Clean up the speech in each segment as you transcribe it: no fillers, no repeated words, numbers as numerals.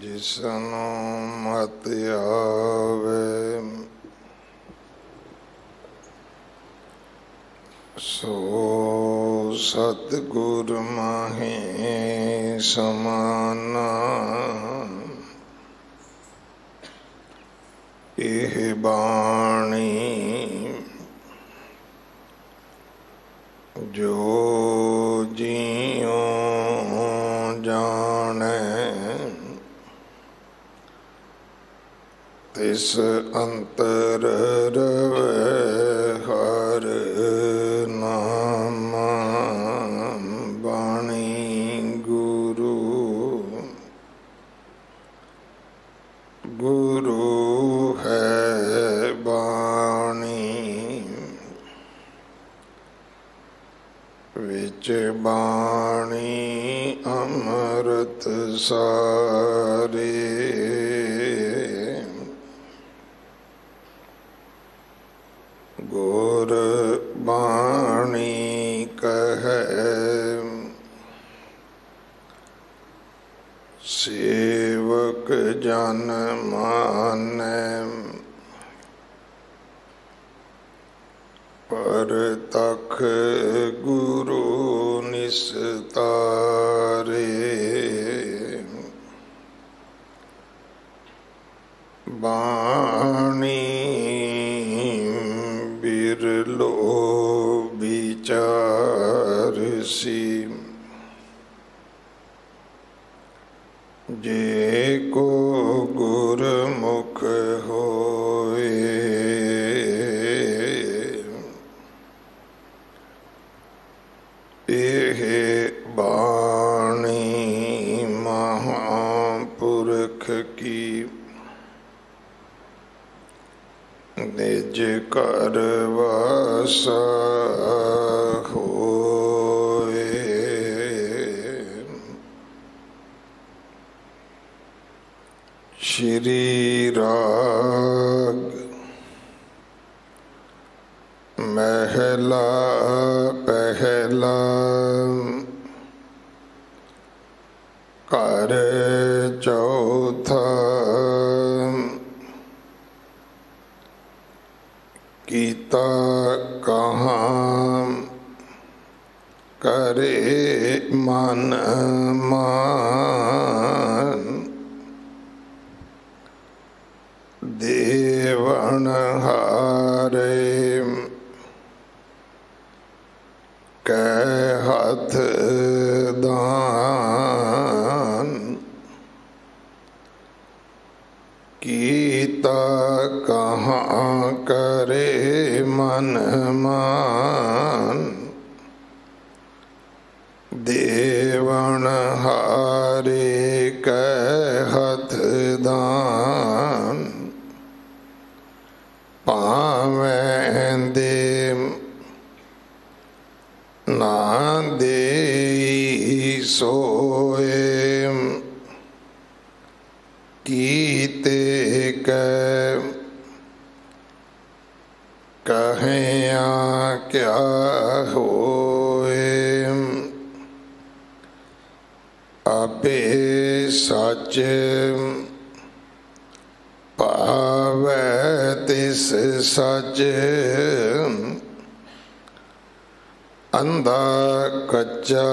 ਜਿਸਨੂੰ ਮਤਿ ਆਵੇ ਸੋ ਸਤਿਗੁਰ ਮਾਹੀ ਸਮਾਨਾ। ਇਹ ਬਾਣੀ ਜੋ ਜੀਉ ਜਾਣੈ ਤਿਸ ਅੰਤਰ ਰਵੈ ਹਰਿ ਨਾਮ। ਬਾਣੀ ਗੁਰੂ ਗੁਰੂ ਹੈ ਬਾਣੀ। ਵਿੱਚ ਬਾਣੀ ਅੰਮ੍ਰਿਤ ਸਾਰੇ। ਗੁਰ ਬਾਣੀ ਕਹੈ ਸੇਵਕ ਜਨ ਮਾਨੈ। ਪਰਤਖ ਗੁਰੂ ਨਿਸਤਾਰੇ। ਬਾਣੀ ਬਿਰਲੋ ਵਿਚਾਰਸੀ। ਜੇ ਕੋ ਗੁਰਮੁਖ ਹੋਏ ਇਹ ਬਾਣੀ ਮਹਾਂਪੁਰਖ ਕੀ। ਨਿਜ ਘਰ ਵਾਸਾ ਹੋਏ। ਸ਼੍ਰੀ ਰਾਗ ਮਹਿਲਾ ਪਹਿਲਾ। ਘਰ ਚੌਥਾ। ਕੀਤਾ ਕਹਾਂ ਕਰੇ ਮਨ ਮਾਨ। ਦੇਵਨ ਹਾਰੇ ਕੈ ਹੱਥ ਦਾਨ। ਕੀਤਾ ਕਹਾਂ ਕਰੇ ਮਨ ਮਾਨ। ਦੇਵਨ ਹਾਰੇ ਕੈ ਹੱਥ ਦਾਨ। ਭਾਵੇਂ ਦੇ ਨਾ ਦੇਈ ਸੋਏ। ਕੀਤੇ ਕੈ ਕਹਿਆ ਕਿਆ ਹੋਏ। ਆਪੇ ਸੱਚ ਭਾਵੈ ਤਿਸ ਸੱਚ। ਅੰਧਾ ਕੱਚਾ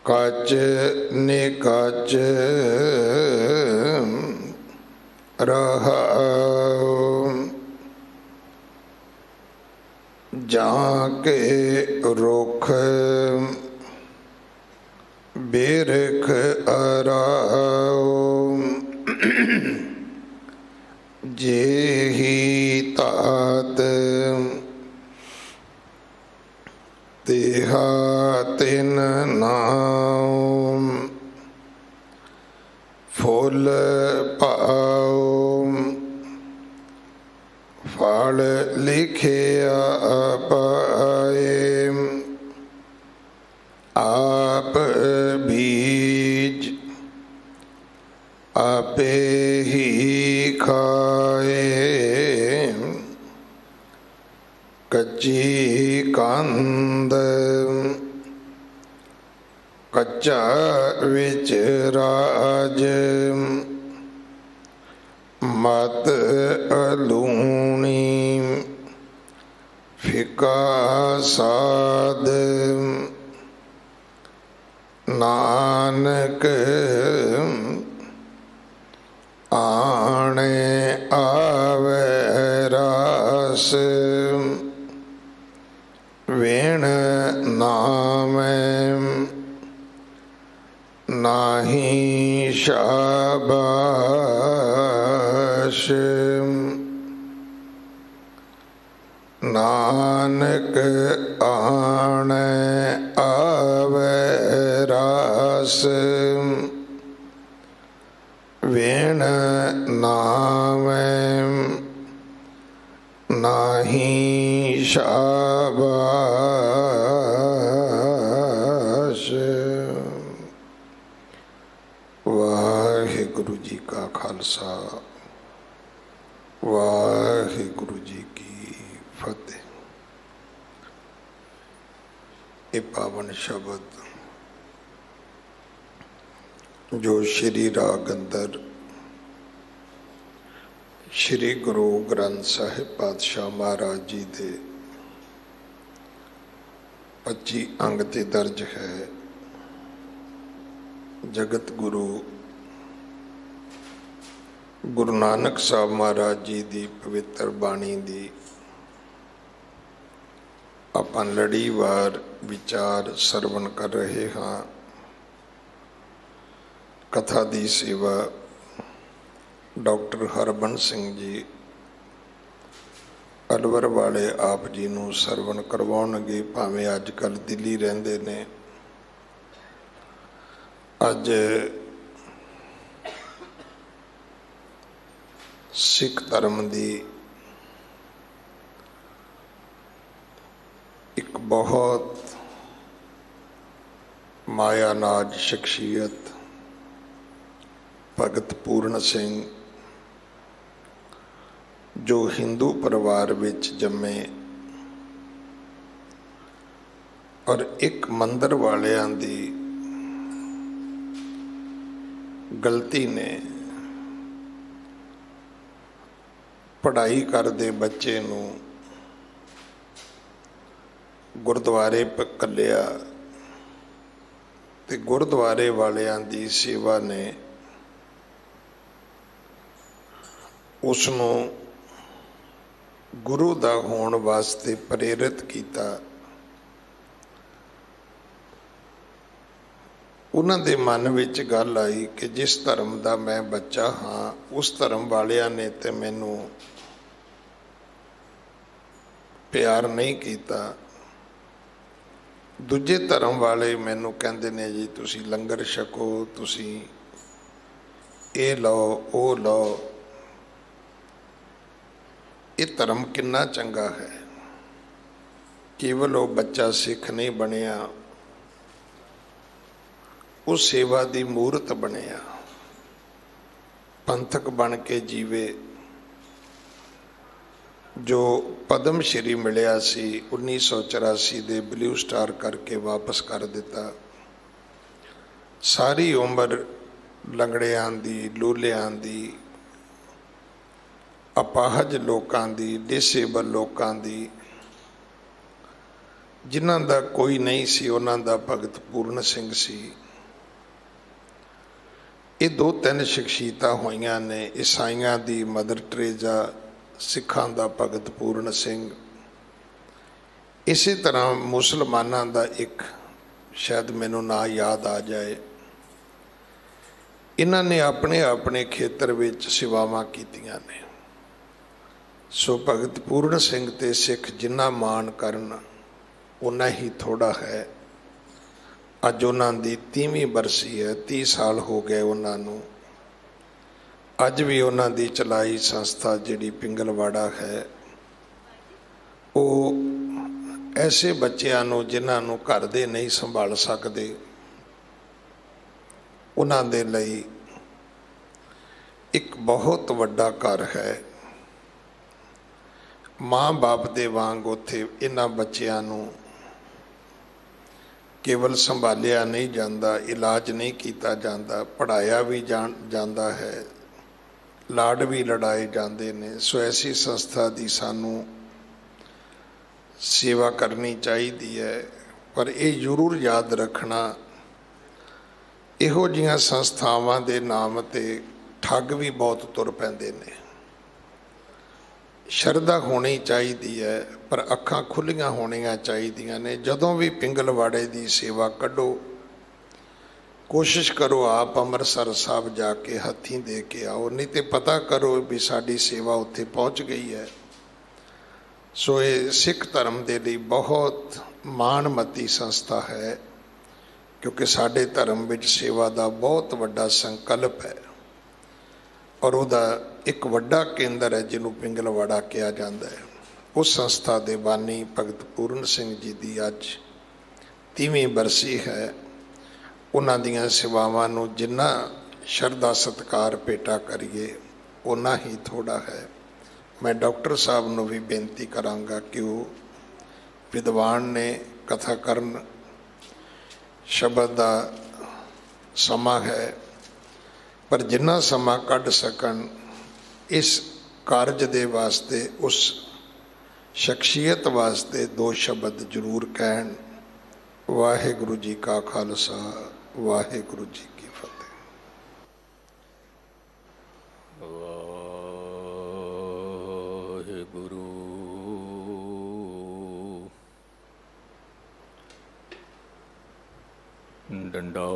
ਕੱਚ ਨਿਕਚ ਰਹਾਉ। ਜਾਂ ਕੇ ਰੁੱਖ ਬਿਰਖ ਅਰਾਉ। ਜਿਹੀ ਤਾਤ ਤਿਹਾ ਤਿਨ ਨਾਮ। ਫੁੱਲ ਪਾਉ ਫਲ ਲਿਖਿਆ ਪਾਏ। ਆਪ ਬੀਜ ਆਪੇ ਹੀ ਖਾਏ। ਕੱਚੀ ਕੰਦ ਕੱਚਾ ਬੱਚਾ ਵਿੱਚ ਰਾਜ ਮਤ ਅਲੂਣੀ ਫਿਕਾ ਸਾਧ ਨਾਨਕ ਆਣੇ ਆਵੇ ਰਾਸ ਵੇਣ ਨਾਮੈ ਨਾਹੀ ਸ਼ਾਬਾਸ਼ ਨਾਨਕ ਆਣੇ ਆਵੇ ਰਾਸ ਵੇਣ ਨਾਮੈ ਨਾਹੀ ਸ਼ਾਬਾਸ਼। ਵਾਹਿਗੁਰੂ ਜੀ ਕਾ ਖਾਲਸਾ ਵਾਹਿਗੁਰੂ ਜੀ ਕੀ ਫਤਿਹ। ਇਹ ਪਾਵਨ ਸ਼ਬਦ ਜੋ ਸ਼੍ਰੀ ਰਾਗ ਅੰਦਰ ਸ਼੍ਰੀ ਗੁਰੂ ਗ੍ਰੰਥ ਸਾਹਿਬ ਪਾਤਸ਼ਾਹ ਮਹਾਰਾਜ ਜੀ ਦੇ 25 ਅੰਗ ਤੇ ਦਰਜ ਹੈ। ਜਗਤ ਗੁਰੂ ਗੁਰੂ ਨਾਨਕ ਸਾਹਿਬ ਮਹਾਰਾਜ ਜੀ ਦੀ ਪਵਿੱਤਰ ਬਾਣੀ ਦੀ ਆਪਾਂ ਲੜੀਵਾਰ ਵਿਚਾਰ ਸਰਵਣ ਕਰ ਰਹੇ ਹਾਂ। ਕਥਾ ਦੀ ਸੇਵਾ ਡਾਕਟਰ ਹਰਬੰਸ ਸਿੰਘ ਜੀ ਅਲਵਰ ਵਾਲੇ ਆਪ ਜੀ ਨੂੰ ਸਰਵਣ ਕਰਵਾਉਣਗੇ, ਭਾਵੇਂ ਅੱਜ ਕੱਲ੍ਹ ਦਿੱਲੀ ਰਹਿੰਦੇ ਨੇ। ਅੱਜ ਸਿੱਖ ਧਰਮ ਦੀ ਇੱਕ ਬਹੁਤ ਮਾਇਆਨਾਜ ਸ਼ਖਸੀਅਤ ਭਗਤ ਪੂਰਨ ਸਿੰਘ, ਜੋ ਹਿੰਦੂ ਪਰਿਵਾਰ ਵਿੱਚ ਜੰਮੇ ਔਰ ਇੱਕ ਮੰਦਰ ਵਾਲਿਆਂ ਦੀ ਗਲਤੀ ਨੇ ਪੜ੍ਹਾਈ ਕਰਦੇ ਬੱਚੇ ਨੂੰ ਗੁਰਦੁਆਰੇ ਘੱਲਿਆ ਤੇ ਗੁਰਦੁਆਰੇ ਵਾਲਿਆਂ ਦੀ ਸੇਵਾ ਨੇ ਉਸ ਨੂੰ ਗੁਰੂ ਦਾ ਹੋਣ ਵਾਸਤੇ ਪ੍ਰੇਰਿਤ ਕੀਤਾ। ਉਹਨਾਂ ਦੇ ਮਨ ਵਿੱਚ ਗੱਲ ਆਈ ਕਿ ਜਿਸ ਧਰਮ ਦਾ ਮੈਂ ਬੱਚਾ ਹਾਂ, ਉਸ ਧਰਮ ਵਾਲਿਆਂ ਨੇ ਤੇ ਮੈਨੂੰ ਪਿਆਰ ਨਹੀਂ ਕੀਤਾ। ਦੂਜੇ ਧਰਮ ਵਾਲੇ ਮੈਨੂੰ ਕਹਿੰਦੇ ਨੇ ਜੀ ਤੁਸੀਂ ਲੰਗਰ ਛਕੋ, ਤੁਸੀਂ ਇਹ ਲਓ ਉਹ ਲਓ। ਇਹ ਧਰਮ ਕਿੰਨਾ ਚੰਗਾ ਹੈ। ਕੇਵਲ ਉਹ ਬੱਚਾ ਸਿੱਖ ਨਹੀਂ ਬਣਿਆ, ਉਹ ਸੇਵਾ ਦੀ ਮੂਰਤ ਬਣਿਆ, ਪੰਥਕ ਬਣ ਕੇ ਜੀਵੇ। ਜੋ ਪਦਮ ਸ਼੍ਰੀ ਮਿਲਿਆ ਸੀ 1984 ਦੇ ਬਲੂ ਸਟਾਰ ਕਰਕੇ ਵਾਪਸ ਕਰ ਦਿੱਤਾ। ਸਾਰੀ ਉਮਰ ਲੰਗੜਿਆਂ ਦੀ, ਲੂਲਿਆਂ ਦੀ, ਅਪਾਹਜ ਲੋਕਾਂ ਦੀ, ਡਿਸੇਬਲ ਲੋਕਾਂ ਦੀ, ਜਿਨ੍ਹਾਂ ਦਾ ਕੋਈ ਨਹੀਂ ਸੀ, ਉਹਨਾਂ ਦਾ ਭਗਤ ਪੂਰਨ ਸਿੰਘ ਸੀ। ਇਹ 2-3 ਸ਼ਖਸੀਅਤਾਂ ਹੋਈਆਂ ਨੇ। ਈਸਾਈਆਂ ਦੀ ਮਦਰ ਟਰੇਜ਼ਾ, ਸਿੱਖਾਂ ਦਾ ਭਗਤ ਪੂਰਨ ਸਿੰਘ। ਇਸੇ ਤਰ੍ਹਾਂ ਮੁਸਲਮਾਨਾਂ ਦਾ ਇੱਕ, ਸ਼ਾਇਦ ਮੈਨੂੰ ਨਾਂ ਯਾਦ ਆ ਜਾਏ, ਇਹਨਾਂ ਨੇ ਆਪਣੇ ਆਪਣੇ ਖੇਤਰ ਵਿੱਚ ਸੇਵਾਵਾਂ ਕੀਤੀਆਂ ਨੇ। ਸੋ ਭਗਤ ਪੂਰਨ ਸਿੰਘ ਤੇ ਸਿੱਖ ਜਿੰਨਾ ਮਾਣ ਕਰਨ ਉਨਾ ਹੀ ਥੋੜ੍ਹਾ ਹੈ। ਅੱਜ ਉਹਨਾਂ ਦੀ 30ਵੀਂ ਬਰਸੀ ਹੈ, 30 ਸਾਲ ਹੋ ਗਏ ਉਹਨਾਂ ਨੂੰ। ਅੱਜ ਵੀ ਉਹਨਾਂ ਦੀ ਚਲਾਈ ਸੰਸਥਾ ਜਿਹੜੀ ਪਿੰਗਲਵਾੜਾ ਹੈ, ਉਹ ਐਸੇ ਬੱਚਿਆਂ ਨੂੰ ਜਿਨ੍ਹਾਂ ਨੂੰ ਘਰ ਦੇ ਨਹੀਂ ਸੰਭਾਲ ਸਕਦੇ, ਉਹਨਾਂ ਦੇ ਲਈ ਇੱਕ ਬਹੁਤ ਵੱਡਾ ਘਰ ਹੈ। ਮਾਂ ਬਾਪ ਦੇ ਵਾਂਗ ਉੱਥੇ ਇਹਨਾਂ ਬੱਚਿਆਂ ਨੂੰ केवल संभालिया नहीं जाता, इलाज नहीं किया जाता, पढ़ाया भी जाता है, लाड भी लड़ाए जाते हैं। सो ऐसी संस्था की सानू सेवा करनी चाहिए है। पर यह जरूर याद रखना, इहो जिहियां संस्थावां दे नाम ते ठग भी बहुत तुर पैंदे ने। शरधा होनी चाहिए है, पर अखां खुलियां होनियां चाहिए ने। जदों भी पिंगलवाड़े की सेवा कढ़ो, कोशिश करो आप अमृतसर साहब जाके हथीं दे के आओ, नहीं तो पता करो भी साड़ी सेवा उत्थे पहुँच गई है। सो ये सिख धर्म के लिए बहुत माणमती संस्था है, क्योंकि साडे धर्म विच सेवा का बहुत वड्डा संकल्प है और उहदा एक वड्डा केंद्र है जिन्हों पिंगलवाड़ा कहा जाता है। उस संस्था के बानी भगत पूर्ण सिंह जी की अज 30वीं बरसी है। उन्हां दीयां सेवावां नूं जिन्ना शरधा सत्कार भेटा करिए उन्ना ही थोड़ा है। मैं डॉक्टर साहब नूं भी बेनती करांगा कि वो विद्वान ने, कथा करन, शब्द का समा है, पर जिन्ना समा कढ़ सकन इस कारज दे वास्ते, उस शख्सियत वास्ते दो शब्द जरूर कहन। वाहिगुरु जी का खालसा, वाहिगुरु जी की फतेह। वाहिगुरु दंडौत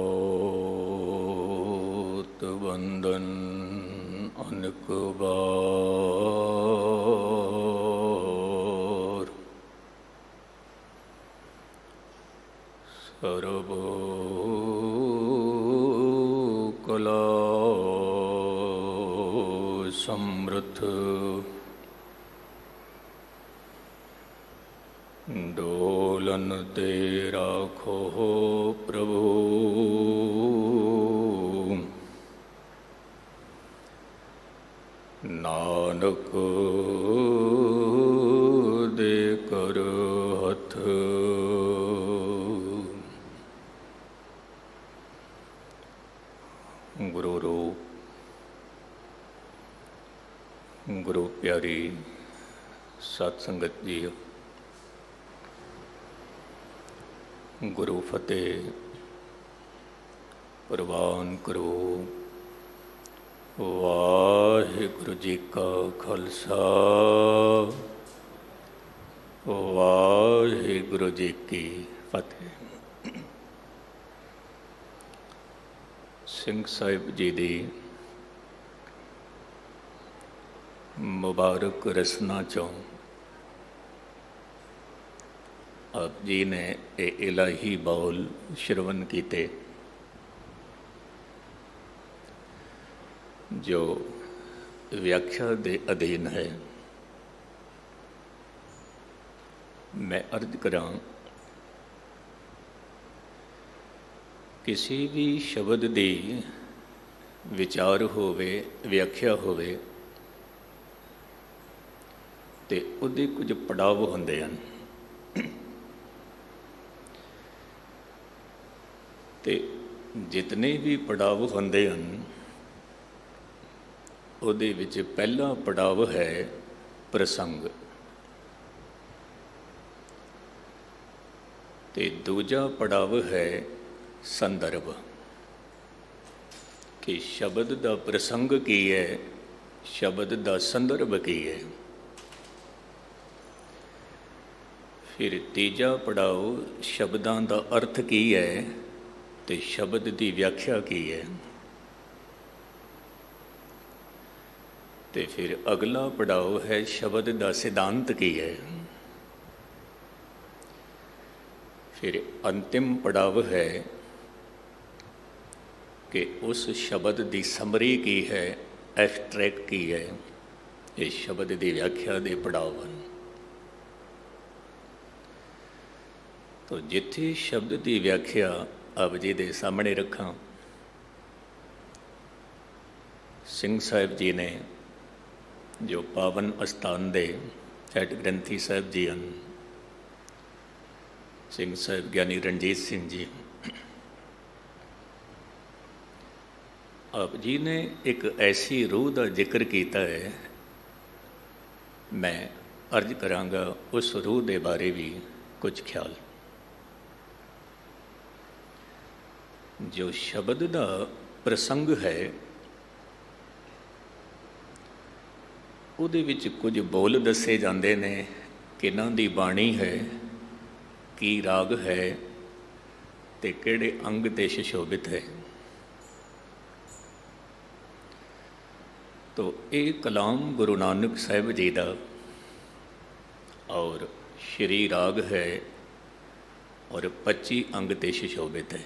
वंदन अनेक बार। सर्व कला समृद्ध डोलन ते राखो प्रभु। नानक दे कर हथ। गुरु रूप गुरु प्यारी सत्संगत जी, गुरु फतेह प्रवान करो। वाहिगुरु जी का खालसा, वाहिगुरु जी की फतेह। सिंह साहिब जी दी मुबारक रसना चों आप जी ने ये इलाही बौल श्रवण किते, जो व्याख्या दे अधीन है। मैं अर्ज करां, किसी भी शब्द दी विचार होवे, व्याख्या होवे ते उहदे कुछ पड़ाव हुंदे हन। ते जितने भी पड़ाव होंदे हन, उहदे विच पहला पड़ाव है प्रसंग, ते दूजा पड़ाव है संदर्भ, कि शब्द दा प्रसंग की है, शब्द दा संदर्भ की है। फिर तीजा पड़ाव शब्दां दा अर्थ की है ते शब्द की व्याख्या की है। ते फिर अगला पड़ाव है शब्द का सिद्धांत की है। फिर अंतिम पड़ाव है कि उस शब्द की समरी की है, एब्स्ट्रैक्ट की है। ये शब्द की व्याख्या के पड़ाव हैं। तो जिथे शब्द की व्याख्या आप जी के सामने रखा, सिंह साहिब जी ने जो पावन अस्थान दे हेड ग्रंथी साहिब जी हैं, ਸਿੰਘ ਸਾਹਿਬ ਗਿਆਨੀ ਰਣਜੀਤ ਸਿੰਘ ਜੀ, ਆਪ ਜੀ ਨੇ ਇੱਕ ਐਸੀ ਰੂਹ ਦਾ ਜ਼ਿਕਰ ਕੀਤਾ ਹੈ, ਮੈਂ ਅਰਜ਼ ਕਰਾਂਗਾ ਉਸ ਰੂਹ ਦੇ ਬਾਰੇ ਵੀ ਕੁਝ ਖਿਆਲ। ਜੋ ਸ਼ਬਦ ਦਾ ਪ੍ਰਸੰਗ ਹੈ, ਉਹਦੇ ਵਿੱਚ ਕੁਝ ਬੋਲ ਦੱਸੇ ਜਾਂਦੇ ਨੇ, ਕਿਹਨਾਂ ਦੀ ਬਾਣੀ ਹੈ, ਕੀ ਰਾਗ ਹੈ ਤੇ ਕਿਹੜੇ ਅੰਗ ਤੇ ਸੁਸ਼ੋਭਿਤ ਹੈ। ਤੋ ਇਹ ਕਲਾਮ ਗੁਰੂ ਨਾਨਕ ਸਾਹਿਬ ਜੀ ਦਾ ਔਰ ਸ਼੍ਰੀ ਰਾਗ ਹੈ ਔਰ 25 ਅੰਗ ਤੇ ਸੁਸ਼ੋਭਿਤ ਹੈ।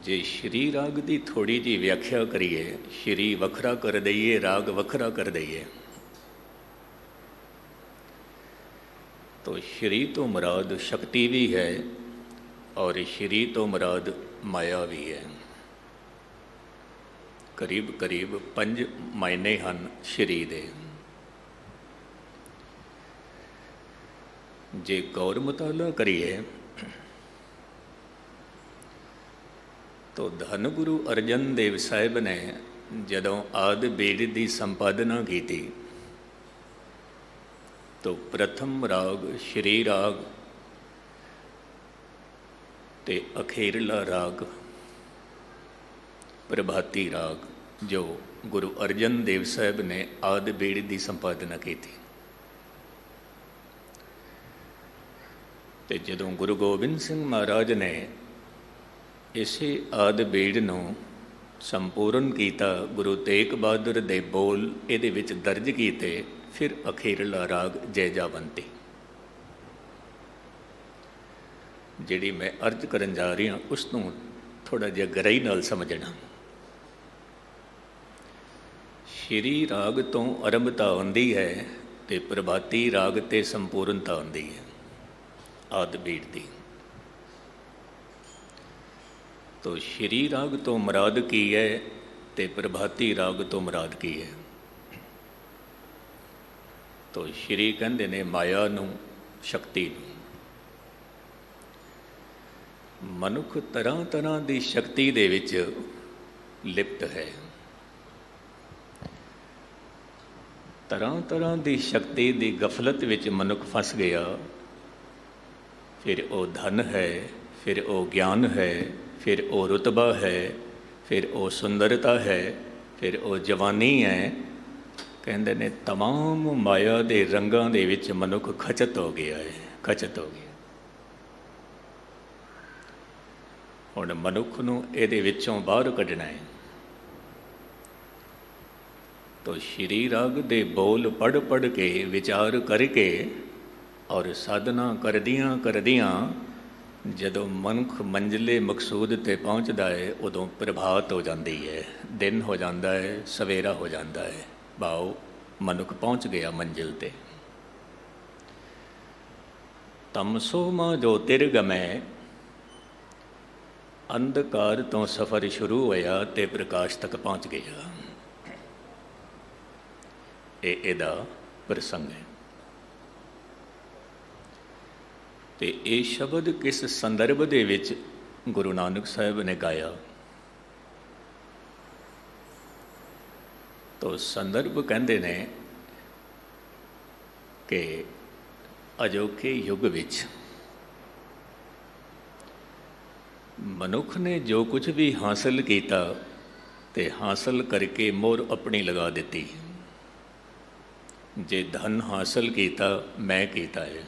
ਜੇ ਸ਼੍ਰੀ ਰਾਗ ਦੀ ਥੋੜੀ ਜਿਹੀ ਵਿਆਖਿਆ ਕਰੀਏ, ਸ਼੍ਰੀ ਵੱਖਰਾ ਕਰ ਦਈਏ, ਰਾਗ ਵੱਖਰਾ ਕਰ ਦਈਏ, तो श्री तो मुराद शक्ति भी है और श्री तो मुराद माया भी है। करीब करीब 5 मायने हैं श्री दे। जे गौर मुताला करिए तो धन गुरु अर्जन देव साहिब ने जदों आदि बेद की संपादना की थी, तो प्रथम राग श्री राग ते अखेरला राग प्रभाती राग जो गुरु अर्जन देव साहिब ने आदि बेड़ की संपादना की थी। ते जदों गुरु गोबिंद सिंह महाराज ने इसे आदि बेड़ नूं संपूर्ण किया, गुरु तेग बहादुर दे बोल इहदे विच दर्ज कीते, फिर अखेरला राग जय जावंती जिहड़ी मैं अर्ज करन जा रही हाँ, उसनूं थोड़ा जिहा गहराई नाल समझना। श्री राग तो आरंभता आउंदी है ते प्रभाती राग ते संपूर्णता आउंदी है आदि बीड़ दी। तो श्री राग तो मुराद की है ते प्रभाती राग तो मुराद की है। तो श्री कहते ने माया नूं, शक्ति नूं। मनुख तरह तरह की शक्ति दे विच लिप्त है। तरह तरह की शक्ति की गफलत विच मनुख फस गया। फिर वो धन है, फिर वो ज्ञान है, फिर वो रुतबा है, फिर वो सुंदरता है, फिर वो जवानी है। कहते ने तमाम माया के रंगां दे विच मनुख खचत हो गया है, खचत हो गया। हुण मनुख नूं इहदे विचों बाहर कढना है। तो श्री राग दे बोल पढ़ पढ़ के विचार करके और साधना करदियां करदियां जदों मनुख मंजिले मकसूद ते पहुँचता है, उदों प्रभात हो जाती है, दिन हो जाता है, सवेरा हो जाता है। भाव मनुख पहुँच गया मंजिल ते। तमसो मां ज्योतिर्गमय, अंधकार तो सफ़र शुरू होया ते प्रकाश तक पहुँच गया। ਇਹਦਾ प्रसंग है। ਤੇ ਇਹ ਸ਼ਬਦ किस संदर्भ ਦੇ ਵਿੱਚ गुरु नानक साहब ने गाया? तो संदर्भ कहते ने कि अजोखे युग विच मनुख ने जो कुछ भी हासिल किया ते हासिल करके मोहर अपनी लगा दी। जे धन हासिल किया मैं किया है,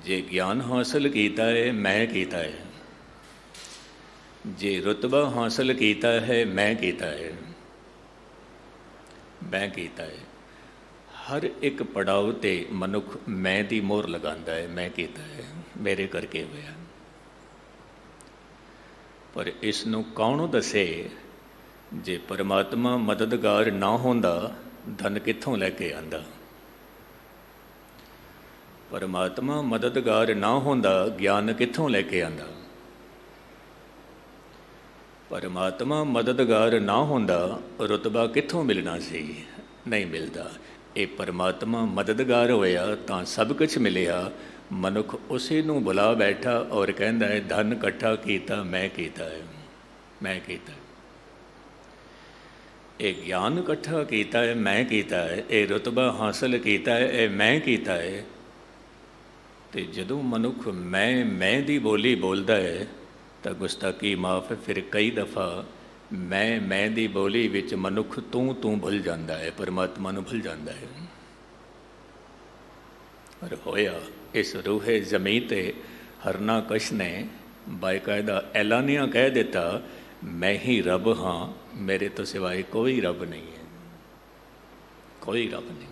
जे ज्ञान हासिल किया है मैं किया है, जे रुतबा हासिल किया है मैं किया है, मैं किया है। हर एक पड़ाव ते मनुख मैं दी मोहर लगांदा है, मैं किया है, मेरे करके होया। पर इसनूं कौन दसे? जे परमात्मा मददगार ना होंदा धन कित्थों लैके आंदा? परमात्मा मददगार ना होंदा ज्ञान कित्थों लैके आंदा? परमात्मा मददगार ना होंदा रुतबा कित्थों मिलना सी? नहीं मिलता। ਇਹ ਪਰਮਾਤਮਾ ਮਦਦਗਾਰ ਹੋਇਆ ਤਾਂ ਸਭ ਕੁਝ ਮਿਲਿਆ। ਮਨੁੱਖ ਉਸੇ ਨੂੰ ਬੁਲਾ ਬੈਠਾ ਔਰ ਕਹਿੰਦਾ ਹੈ ਧਨ ਇਕੱਠਾ ਕੀਤਾ ਮੈਂ ਕੀਤਾ ਹੈ, ਮੈਂ ਕੀਤਾ। ਇਹ ਗਿਆਨ ਇਕੱਠਾ ਕੀਤਾ ਹੈ ਮੈਂ ਕੀਤਾ ਹੈ, ਇਹ ਰੁਤਬਾ ਹਾਸਲ ਕੀਤਾ ਹੈ ਇਹ ਮੈਂ ਕੀਤਾ ਹੈ। ਅਤੇ ਜਦੋਂ ਮਨੁੱਖ ਮੈਂ ਦੀ ਬੋਲੀ ਬੋਲਦਾ ਹੈ ਤਾਂ ਗੁਸਤਾਖੀ ਮਾਫ। ਫਿਰ ਕਈ ਦਫਾ ਮੈਂ ਦੀ ਬੋਲੀ ਵਿੱਚ ਮਨੁੱਖ ਤੂੰ ਭੁੱਲ ਜਾਂਦਾ ਹੈ, ਪਰਮਾਤਮਾ ਨੂੰ ਭੁੱਲ ਜਾਂਦਾ ਹੈ। ਪਰ ਹੋਇਆ ਇਸ ਰੂਹੇ ਜ਼ਮੀਨ 'ਤੇ ਹਰਨਾਕਸ਼ ਨੇ ਬਾਕਾਇਦਾ ਐਲਾਨੀਆਂ ਕਹਿ ਦਿੱਤਾ ਮੈਂ ਹੀ ਰੱਬ ਹਾਂ, ਮੇਰੇ ਤੋਂ ਸਿਵਾਏ ਕੋਈ ਰੱਬ ਨਹੀਂ ਹੈ, ਕੋਈ ਰੱਬ ਨਹੀਂ।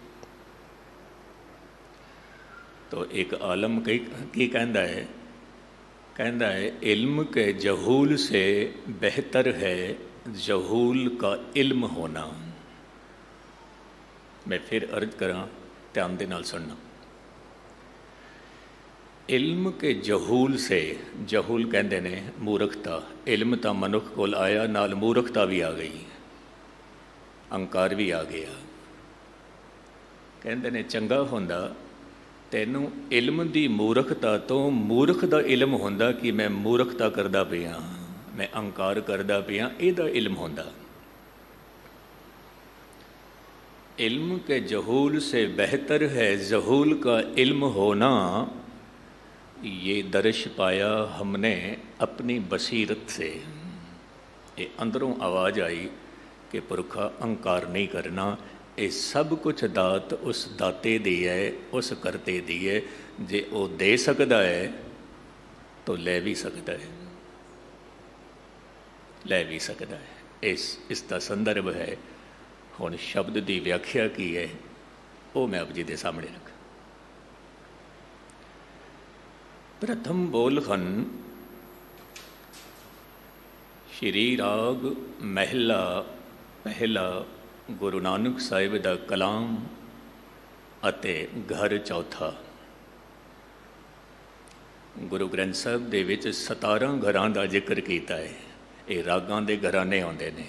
तो एक आलम की कहता है इल्म के जहूल से बेहतर है जहूल का इल्म होना। मैं फिर अर्ज करा, ध्यान दे नाल सुनना। इल्म के जहूल से, जहूल कहते ने मूर्खता, इल्म तो मनुख कोल आया नाल मूर्खता भी आ गई, अंकार भी आ गया। कहते ने चंगा होंदा तैनू इल्म की मूर्खता तो मूर्ख का इल्म होंदा कि मैं मूर्खता करदा पिया, मैं अंकार करदा पिया, इहदा इल्म होंदा। इल्म के जहूल से बेहतर है जहूल का इल्म होना। ये दर्श पाया हमने अपनी बसीरत से। ये अंदरों आवाज़ आई कि पुरखा अंकार नहीं करना, ये सब कुछ दात उस दाते दी है, उस करते दी है। जे वो दे सकता है तो ले भी सकता है, ले भी सकता है। इसका संदर्भ है। हुण शब्द की व्याख्या की है वो मैं आप जी के सामने रख। प्रथम बोलखन श्री राग महला पहला गुरु नानक साहिब दा कलाम अते घर चौथा। गुरु ग्रंथ साहिब दे विच 17 घरां दा जिक्र कीता है। ये रागां दे घराने आउंदे ने,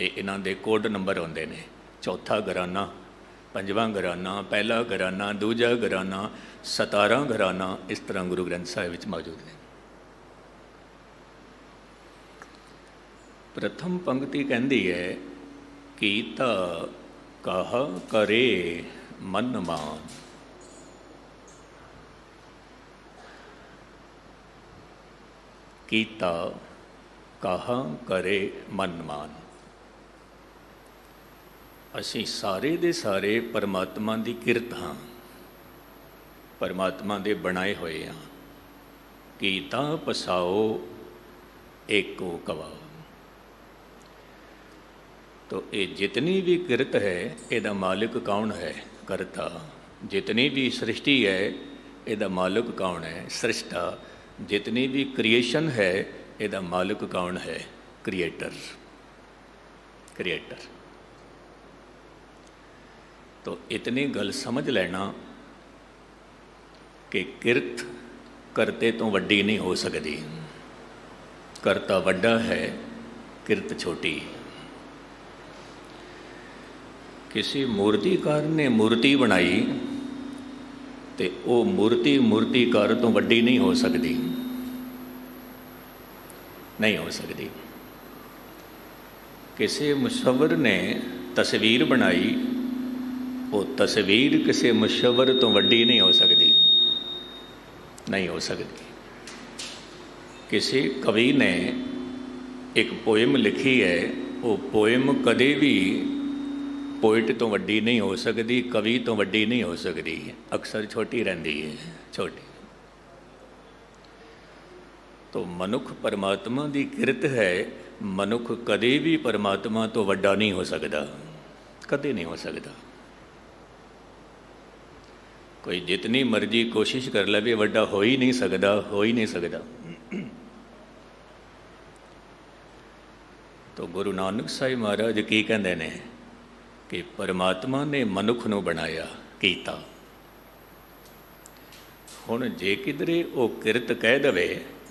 ये इन्हां दे कोड नंबर आउंदे ने। चौथा घराना, पंजवां घराना, पहला घराना, दूजा घराना, 17 घराना, इस तरह गुरु ग्रंथ साहिब विच मौजूद ने। प्रथम पंक्ति कहती है कीता कहा करे मन मान। कीता कहा करे मन मान। असी सारे दे सारे परमात्मा की किरत हाँ, परमात्मा दे बनाए हुए हाँ। कीता पसाओ एको कवाओ। तो ये जितनी भी किरत है इसका मालिक कौन है? करता। जितनी भी सृष्टि है इसका मालिक कौन है? सृष्टा। जितनी भी क्रिएशन है इसका मालिक कौन है? Creator, creator. तो इतनी गल समझ लेना कि किरत करते तो वड्डी नहीं हो सकती। करता वड्डा है, किरत छोटी। किसी मूर्तिकार ने मूर्ति बनाई तो वो मूर्ति मूर्तिकार तो वड्डी नहीं हो सकती, नहीं हो सकती। किसी मुसव्वर ने तस्वीर बनाई, वो तस्वीर किसी मुसव्वर तो वड्डी नहीं हो सकती, नहीं हो सकती। किसी कवि ने एक पोएम लिखी है, वो पोएम कदे भी पोइट तो वड्डी नहीं हो सकती, कवि तो वड्डी नहीं हो सकती, अक्सर छोटी रहती है, छोटी। तो मनुख परमात्मा की किरत है। मनुख कदे भी परमात्मा तो वड्डा नहीं हो सकता, कदे नहीं हो सकता। कोई जितनी मर्जी कोशिश कर ले वड्डा हो ही नहीं सकता, हो ही नहीं सकता। तो गुरु नानक साहिब महाराज की कहते हैं कि परमात्मा ने मनुख नूं बनाया कीता। हुण जे किधरे वो किरत कह दवे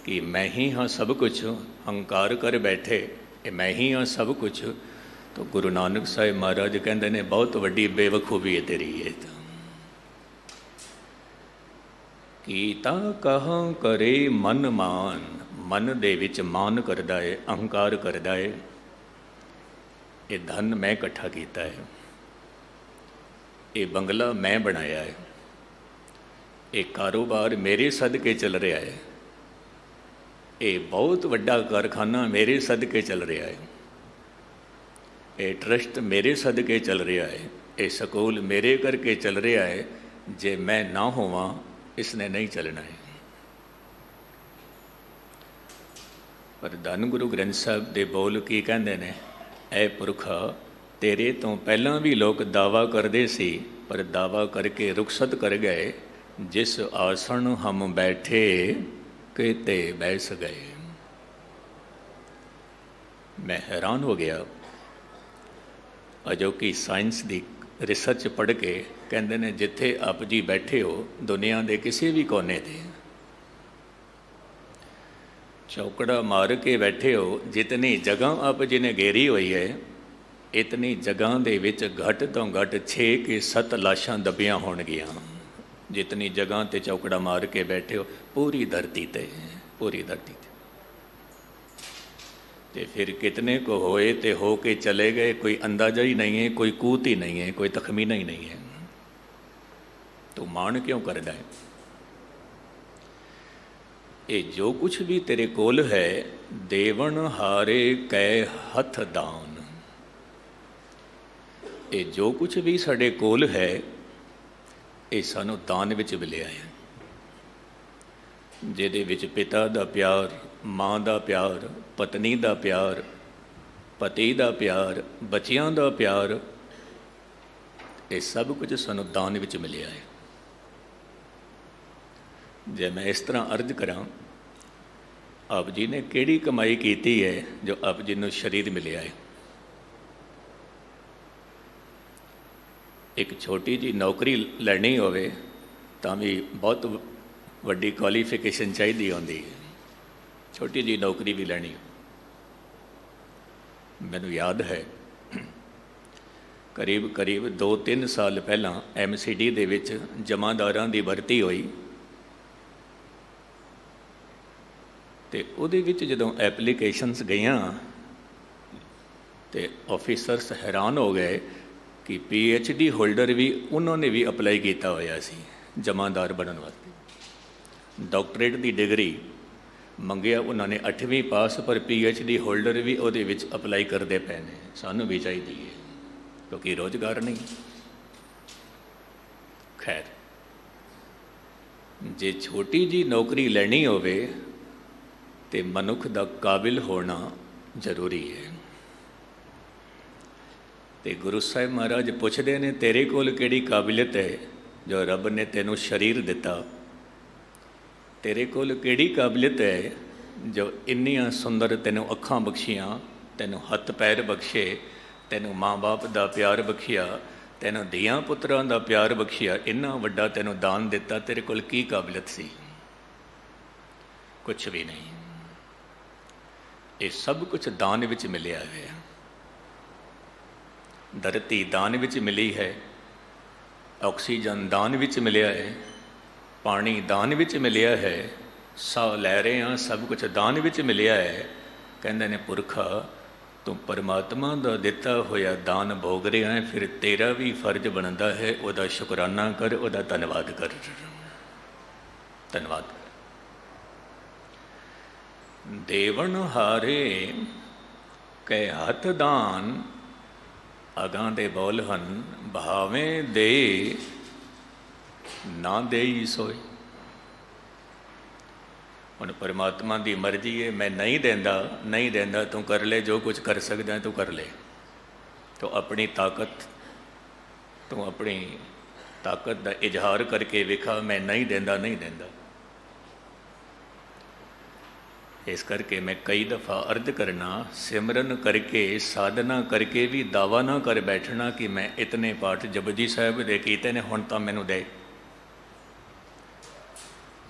कि मैं ही हाँ सब कुछ, हंकार कर बैठे मैं ही हाँ सब कुछ, तो गुरु नानक साहिब महाराज कहते ने बहुत वड्डी बेवकूफ़ी है तेरी ये तो। कीता कहाँ करे मन मान, मन दे विच मान करदा है, अहंकार करदा है। ये धन मैं इकट्ठा कीता है, ये बंगला मैं बनाया है, ये कारोबार मेरे सदके चल रहा है, ये बहुत वड्डा कारखाना मेरे सदके चल रहा है, ये ट्रस्ट मेरे सदके चल रहा है, ये स्कूल मेरे करके चल रहा है। जे मैं ना होवां इसने नहीं चलना है। पर धन गुरु ग्रंथ साहब दे बोल की कहते ने, ऐ पुरखा तेरे तो पहला भी लोग दावा करते सी, पर दावा करके रुखसत कर गए। जिस आसन हम बैठे कहते बैस गए। मैं हैरान हो गया। अजोकी साइंस की रिसर्च पढ़ के कहते ने, जिथे आप जी बैठे हो दुनिया के किसी भी कोने ते चौकड़ा मार के बैठे हो, जितनी जगह आप जी ने घेरी हुई है, इतनी जगह दे विच घट तो घट 6 कि 7 लाशां दबियां होणगियां। जितनी जगह ते चौकड़ा मार के बैठे हो, पूरी धरती ते, पूरी धरती ते फिर कितने को होए ते हो के चले गए, कोई अंदाजा ही नहीं है, कोई कूत ही नहीं है, कोई तखमीना ही नहीं है। तो मान क्यों करदा है? ये जो कुछ भी तेरे कोल है, देवन हारे कै हथ दान। ये जो कुछ भी साडे कोल है, ये सानू दान विच मिलिया है। जिहदे विच पिता दा प्यार, माँ दा प्यार, पत्नी दा प्यार, पति दा प्यार, बच्चियां दा प्यार, ये सब कुछ सानू दान विच मिलिया है। जे मैं इस तरह अर्ज करा, आप जी ने किहड़ी कमाई कीती है जो आप जी नूं शरीर मिलिया है? एक छोटी जी नौकरी लैनी होवे तां भी बहुत वड्डी क्वालीफिकेशन चाहिदी होंदी है। छोटी जी नौकरी भी लैनी, मैनूं याद है करीब करीब 2-3 साल पहला MCD दे विच जमादारां दी भर्ती होई, ते उहदे विच जदों एप्लीकेशनस गईयां ते ऑफिसर्स हैरान हो गए कि PhD होल्डर भी उन्होंने भी अपलाई किया होया सी जमादार बनने वास्ते। डॉक्टरेट की डिग्री मंगिया उन्होंने 8वीं पास, पर PhD होल्डर भी उहदे विच अपलाई करते पे ने। सानू भी चाहिए है क्योंकि रोजगार नहीं। खैर, जे छोटी जी नौकरी लैनी होवे ते मनुख दा काबिल होना जरूरी है। ते गुरु साहिब महाराज पुछदे ने, तेरे कोल किहड़ी काबिलियत है जो रब ने तेनों शरीर दिता? तेरे कोल किहड़ी काबिलियत है जो इन्नियां सुंदर तेनों अखां बख्शियां, तेनों हथ पैर बख्शे, तेनों माँ बाप दा प्यार बख्शिया, तेनों धियां पुत्रां दा प्यार बख्शिया, इन्ना वड्डा तेनों दान दिता, तेरे कोल की काबिलियत सी? कुछ भी नहीं। ये सब कुछ दान विच मिलिया है। धरती दान विच मिली है, ऑक्सीजन दान विच मिलिया है, पानी दान विच मिलिया है, साह लै रहे हैं, सब कुछ दान विच मिलिया है। कहंदे ने, पुरखा तू परमात्मा दा दिता होया दान भोग रहा है, फिर तेरा भी फर्ज बनता है उहदा शुकराना कर, उहदा धन्नवाद कर। धन्नवाद कर। देवन हारे कै हथ दान, अगां दे बोल हन भावें दे ना दे ही सोए। हुण परमात्मा की मर्जी है, मैं नहीं देंदा, नहीं देंदा, तू कर ले जो कुछ कर सकदा तू कर ले। तो अपनी ताकत, तू अपनी ताकत का इजहार करके विखा, मैं नहीं देंदा, नहीं देंदा। इस करके मैं कई दफ़ा अर्ज करना, सिमरन करके साधना करके भी दावा ना कर बैठना कि मैं इतने पाठ जपजी साहिब दे कीते ने, हुण तां मैनूं दे।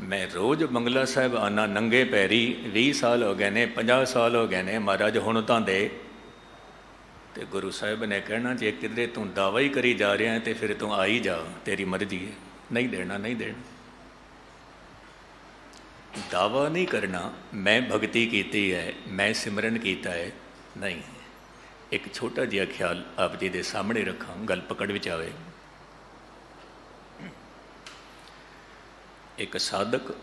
मैं रोज़ बंगला साहिब आना नंगे पैरी, 20 साल हो गए ने, 50 साल हो गए ने, महाराज हुण तां दे। तो गुरु साहिब ने कहना जे किधरे तू दावा ही करी जा रहा है तो फिर तू आ ही जा, तेरी मर्जी है। नहीं देना, नहीं देना। दावा नहीं करना मैं भगती की है, मैं सिमरन किया है, नहीं। एक छोटा जिहा ख्याल आप जी के सामने रखा, गल पकड़ विच आवे। एक साधक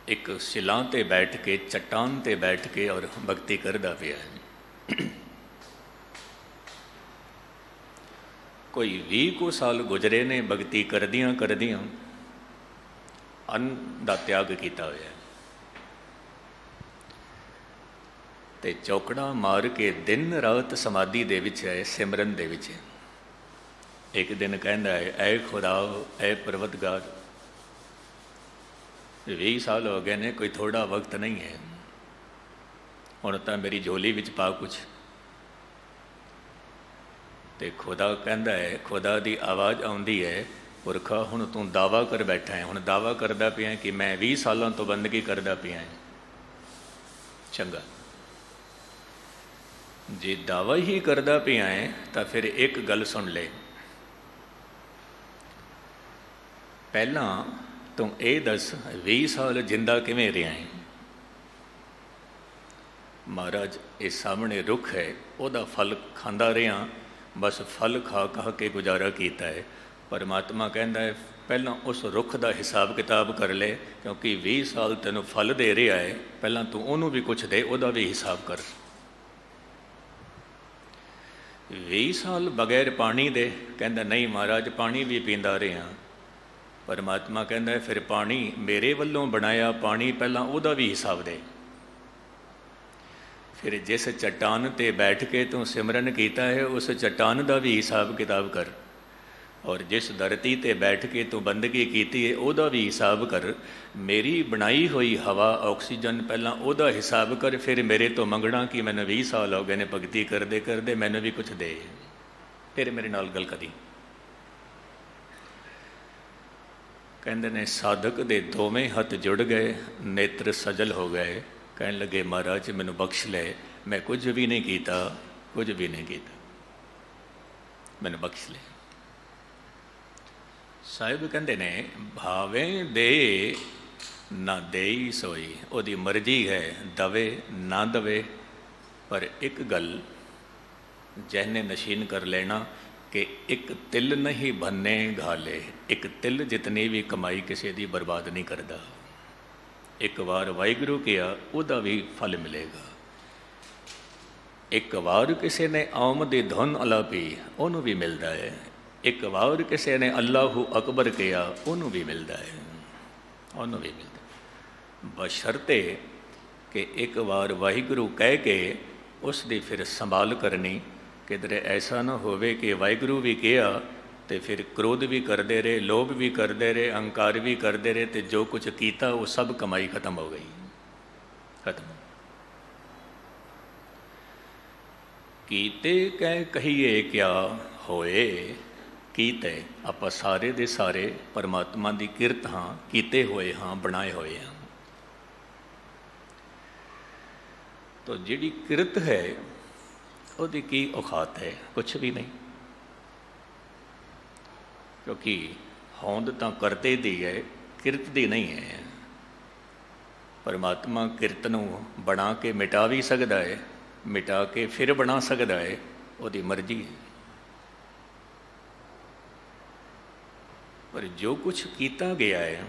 एक शिलां ते बैठ के, चट्टान ते बैठ के और भगती करदा पिया है। कोई 20 को साल गुजरे ने भगती करदियां करदियां अन्न दा त्याग किया होया ते चौकड़ा मार के दिन रात समाधि दे विच है, सिमरन दे विच है। एक दिन कहंदा है, ऐ खुदा, ऐ परवतगार, 20 साल हो गए ने, कोई थोड़ा वक्त नहीं है, हुण तां मेरी झोली विच पा कुछ। ते खुदा कहंदा है, खुदा दी आवाज़ आउंदी है, पुरखा हुण तू दावा कर बैठा है, हुण दावा करदा पिया कि मैं 20 सालों तो बंदगी करदा पिया है। चंगा, जे दावा ही करदा पिया है तो फिर एक गल सुन ले। पहला तू ये दस 20 साल जिंदा किवें रहा है? महाराज ये सामने रुख है, वह फल खांदा रहा, बस फल खा खा के गुजारा किया है। परमात्मा कहता है पहला उस रुख का हिसाब किताब कर ले, क्योंकि 20 साल तेनों फल दे रहा है, पहला तू उन्होंने भी कुछ दे, वह भी हिसाब कर। 20 साल बगैर पानी दे, कहता नहीं महाराज पानी भी पींदा रहा। परमात्मा कहता है फिर पानी मेरे वालों बनाया पानी, पहला वह भी हिसाब दे। फिर जिस चट्टान ते बैठ के तू सिमरन किया है, उस चट्टान का भी हिसाब किताब कर। और जिस धरती ते बैठ के तू बंदगी की है, वह भी हिसाब कर। मेरी बनाई हुई हवा ऑक्सीजन पहला वह हिसाब कर, फिर मेरे तो मंगना कि मैंने 20 साल हो गए ने भगती करते करते, मैंने भी कुछ दे, फिर मेरे नाल गल करी। कहते ने साधक दे दोवें हथ जुड़ गए, नेत्र सजल हो गए, कहन लगे महाराज मैनू बख्श ले, मैं कुछ भी नहीं किया, कुछ भी नहीं किया, मैनू बख्श ले। साहिब कहते ने भावें दे ना दे सोई, ओदी मर्जी है, दवे ना दवे, पर एक गल जहने नशीन कर लेना कि एक तिल नहीं भन्ने घाले। एक तिल जितनी भी कमाई किसी की बर्बाद नहीं करता। एक बार वाहिगुरु किया, वह भी फल मिलेगा। एक बार किसी ने आम दी धुन अलापी, उन्होंने भी मिलता है। एक बार किसी ने अल्लाहू अकबर किया, उन्होंने भी मिलता है, उन्होंने भी मिलता है। बशर्ते कि एक बार वाहिगुरु कह के उसकी फिर संभाल करनी, किधरे ऐसा ना होवे कि वाहिगुरु भी किया तो फिर क्रोध भी करते रहे, लोभ भी करते रहे, अहंकार भी करते रहे, तो जो कुछ किया वो सब कमाई खत्म हो गई, खत्म। कीते कह कहिए क्या होए, कीते आप सारे दे सारे परमात्मा की किरत हाँ, कीते हुए हाँ, बनाए हुए हाँ। तो जिहड़ी किरत है उसकी की औखात है? कुछ भी नहीं, क्योंकि होंद तो करते दी है, किरत दी नहीं है। परमात्मा किरत नूं बना के मिटा भी सकता है, मिटा के फिर बना सकता है, उसकी मर्जी है। पर जो कुछ किया गया है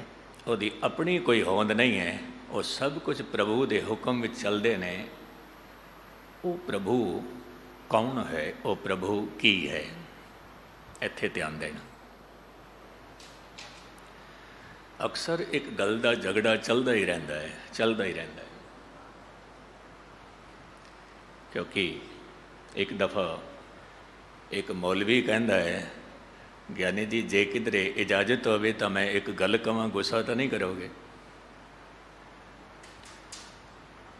उसकी अपनी कोई होंद नहीं है, वो सब कुछ प्रभु के हुक्म में चलते हैं। वो प्रभु कौन है, वो प्रभु की है, इत्थे ध्यान देना। अक्सर एक गल का झगड़ा चलता ही रहता है, चलता ही रहता है। क्योंकि एक दफ़ा एक मौलवी कहता है, ज्ञानी जी जे किधरे इजाजत होवे तो मैं एक गल कवां, गुस्सा तो नहीं करोगे?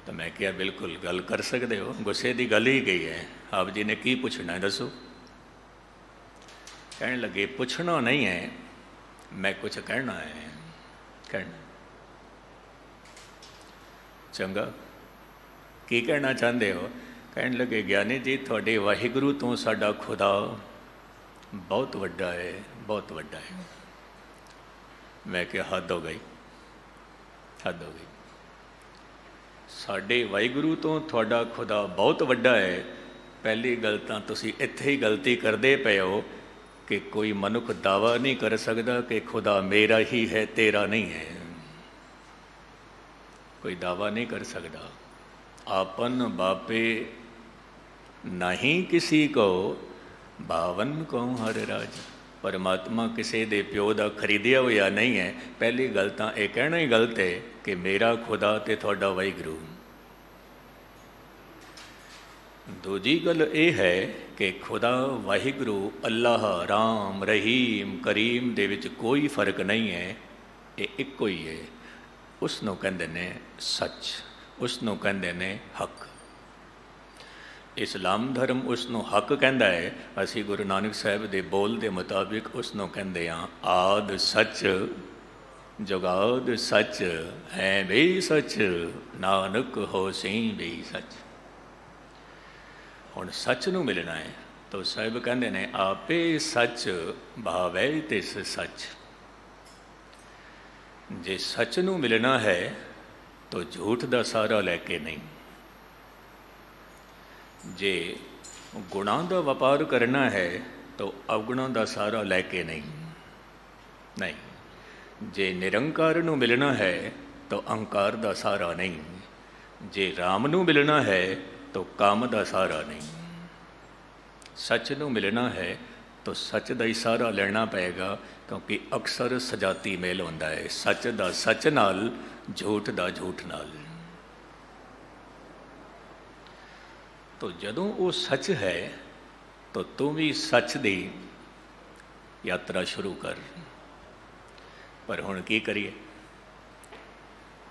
तो मैं क्या बिल्कुल गल कर सकते हो, गुस्से की गल ही गई है। आप जी ने की पूछना है दसो? कहने लगे पूछना नहीं है, मैं कुछ कहना है, कहना। चंगा, की कहना चाहते हो? ਕਹਿਣ ਲੱਗੇ ਗਿਆਨੀ ਜੀ ਤੁਹਾਡੇ ਵਾਹਿਗੁਰੂ ਤੋਂ ਸਾਡਾ ਖੁਦਾ ਬਹੁਤ ਵੱਡਾ ਹੈ, ਬਹੁਤ ਵੱਡਾ ਹੈ। ਮੈਂ ਕਿਹਾ ਹੱਦ ਹੋ ਗਈ, ਹੱਦ ਹੋ ਗਈ। ਸਾਡੇ ਵਾਹਿਗੁਰੂ ਤੋਂ ਤੁਹਾਡਾ ਖੁਦਾ ਬਹੁਤ ਵੱਡਾ ਹੈ। ਪਹਿਲੀ ਗੱਲ ਤਾਂ ਤੁਸੀਂ ਇੱਥੇ ਹੀ ਗਲਤੀ ਕਰਦੇ ਪਏ ਹੋ ਕਿ ਕੋਈ ਮਨੁੱਖ ਦਾਵਾ ਨਹੀਂ ਕਰ ਸਕਦਾ ਕਿ ਖੁਦਾ ਮੇਰਾ ਹੀ ਹੈ, ਤੇਰਾ ਨਹੀਂ ਹੈ। ਕੋਈ ਦਾਵਾ ਨਹੀਂ ਕਰ ਸਕਦਾ। आपन बापे नहीं किसी को बावन को हर राज। परमात्मा किसी दे प्यो का खरीदिया होया नहीं है। पहली गल तो यह कहना ही गलत है कि मेरा खुदा ते तुहाडा वाहिगुरू। दूजी गल ये है कि खुदा वाहिगुरू अल्लाह राम रहीम करीम दे विच कोई फर्क नहीं है, ये इक्को ही है। उसनों कहंदे ने सच, उसनों कहंदे ने हक। इस्लाम धर्म उसनों हक कहंदा है। असी गुरु नानक साहब दे बोल दे मुताबिक उसनों कहंदे हाँ आद सच जुगाद सच है भी सच नानक हो सी भी सच। हुण सच नूं मिलना है तो साहिब कहंदे ने आपे सच भावै तिस सच। जे सच नूं मिलना है तो झूठ दा सारा लैके नहीं। जे गुणां दा व्यापार करना है तो अवगुणां दा सारा लैके नहीं। जे निरंकार नूं मिलना है तो अहंकार दा सारा नहीं। जे राम नूं मिलना है तो काम दा सारा नहीं। सच नूं मिलना है तो सच दा ही सारा लेना पेगा, क्योंकि अक्सर सजाती मेल होंदा है सच दा सच नाल, झूठ दा झूठ नाल। तो जदों वो सच है तो तू भी सच दी यात्रा शुरू कर। पर हुण की करिए?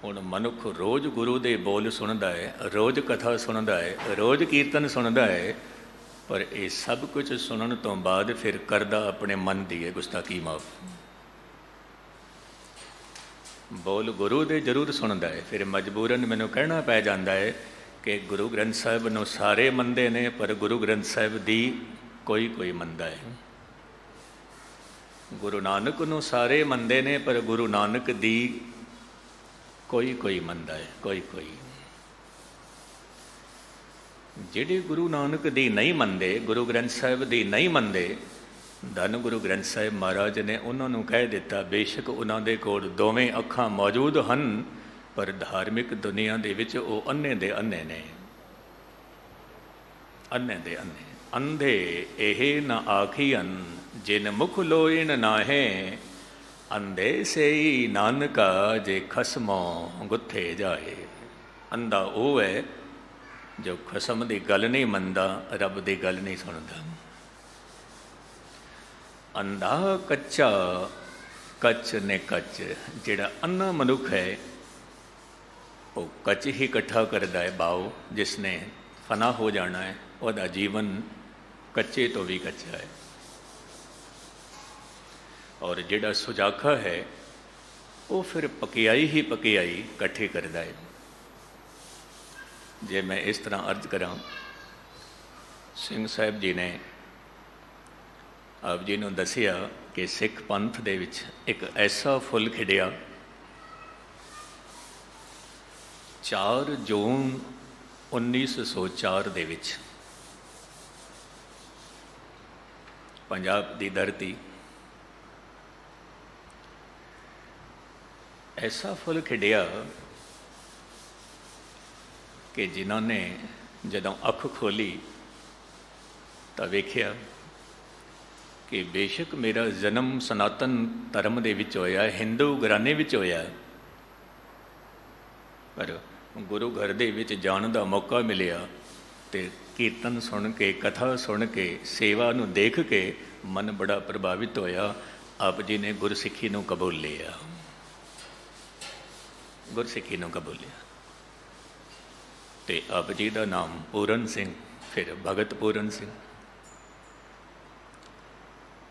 हुण मनुख रोज़ गुरु दे बोल सुनदा है, रोज़ कथा सुनदा है, रोज़ कीर्तन सुनदा है, पर ये सब कुछ सुनने तो बाद फिर करदा अपने मन दी है गुस्ताखी माफ। बोल गुरु दे जरूर सुनदा है, फिर मजबूरन मैनू कहना पै जाता है कि गुरु ग्रंथ साहिब नूं सारे मनदे ने पर गुरु ग्रंथ साहिब दी कोई कोई मनदा है। गुरु नानक नूं सारे मनदे ने पर गुरु नानक दी कोई कोई मनदा है, कोई कोई। ਜਿਹੜੇ गुरु नानक दी नहीं मनते, गुरु ग्रंथ साहिब दी नहीं मनते, धन गुरु ग्रंथ साहिब महाराज ने उन्होंने कह दिता बेशक उन्होंने कोल दोवें अखां मौजूद हैं पर धार्मिक दुनिया दे विच वो अन्ने दे अन्ने ने, अन्ने दे अन्ने। अंधे एहे न आखियन जिन मुख लोइन नाहे, अंधे से ही नानका जे खसमों गुथे जाए। अंधा वो है जो खसम की गल नहीं मनता, रब की गल नहीं सुनता। अंधा कच्चा कच ने कच, जिहड़ा अन्ना मनुख है वो कच ही इकट्ठा करता है भाव, जिसने फना हो जाना है वह जीवन कच्चे तो भी कच्चा है। और जिहड़ा सुजाखा है वो फिर पकियाई ही पकियाई इकट्ठी करता है। जे मैं इस तरह अर्ज करा, सिंह साहिब जी ने आप जी ने दसिया कि सिख पंथ दे विच एक ऐसा फुल खिड़िया 4 जून 1904 दे विच पंजाब दी धरती ऐसा फुल खिड़िया कि जिन्होंने जदों अख खोली तो वेख्या कि बेशक मेरा जन्म सनातन धर्म दे विच होया, हिंदू घराने विच होया, पर गुरु घर दे विच जाण दा मौका मिलिया ते कीर्तन सुन के कथा सुन के सेवा नूं देख के मन बड़ा प्रभावित होया। आप जी ने गुरसिੱਖੀ नूं कबूल लिया, गुरसिੱਖੀ नूं कबूल लिया। ते आप जी का नाम पूरन सिंह, फिर भगत पूरन सिंह।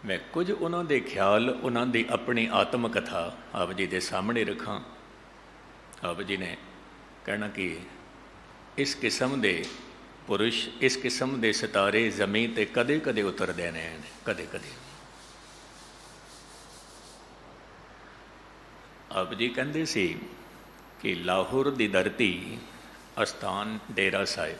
मैं कुछ उन्होंने ख्याल, उन्होंने अपनी आत्म कथा आप जी के सामने रखा। आप जी ने कहना कि इस किस्म के पुरुष इस किस्म के सितारे जमीन ते कदे कदे उतरते हैं, कदे कदे। आप जी कहते सी कि लाहौर की धरती अस्थान डेरा साहिब।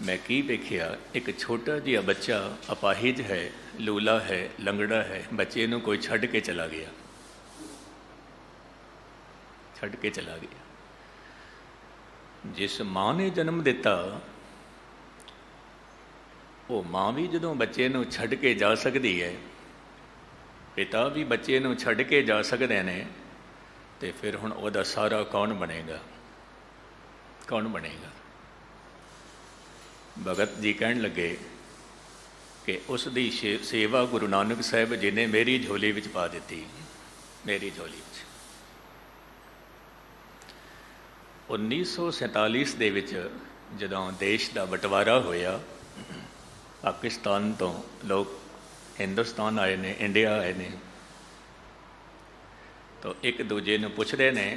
मैं की देखिया, एक छोटा जिहा बच्चा अपाहिज है, लूला है, लंगड़ा है, बच्चे नूं कोई छड़ के चला गया, छड़ के चला गया। जिस माँ ने जन्म दिता वो माँ भी जदों बच्चे नूं छड़ के जा सकती है, पिता भी बच्चे नूं छड़ के जा सकते हैं, तो फिर हुण उहदा सारा कौन बनेगा, कौन बनेगा। भगत जी कहन लगे कि उसकी सेवा गुरु नानक साहब जी ने मेरी झोली विच पा दी, मेरी झोली विच। 1947 दे विच जदों देश का बंटवारा होया, पाकिस्तान तो लोग हिंदुस्तान आए ने, इंडिया आए ने, तो एक दूजे नूं पुछदे ने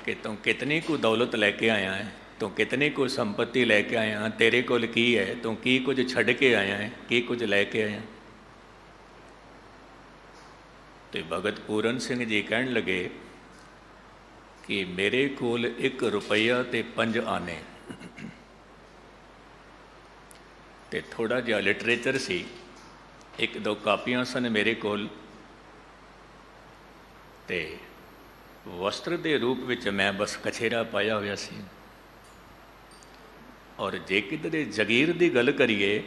कि तू कितनी को दौलत लैके आया है, तू कितनी को संपत्ति लैके आया, तेरे कोल की है, तू की कुछ छड़ के आया है, की कुछ लैके आया। तो भगत पूरन सिंह जी कहन लगे कि मेरे कोल 1 रुपया ते 5 आने, ते थोड़ा जिहा लिटरेचर सी, 1-2 कापियां सन मेरे कोल, ते वस्त्र के रूप में मैं बस कछेरा पाया हुआ सी। और जे किधरे जगीर की गल करिए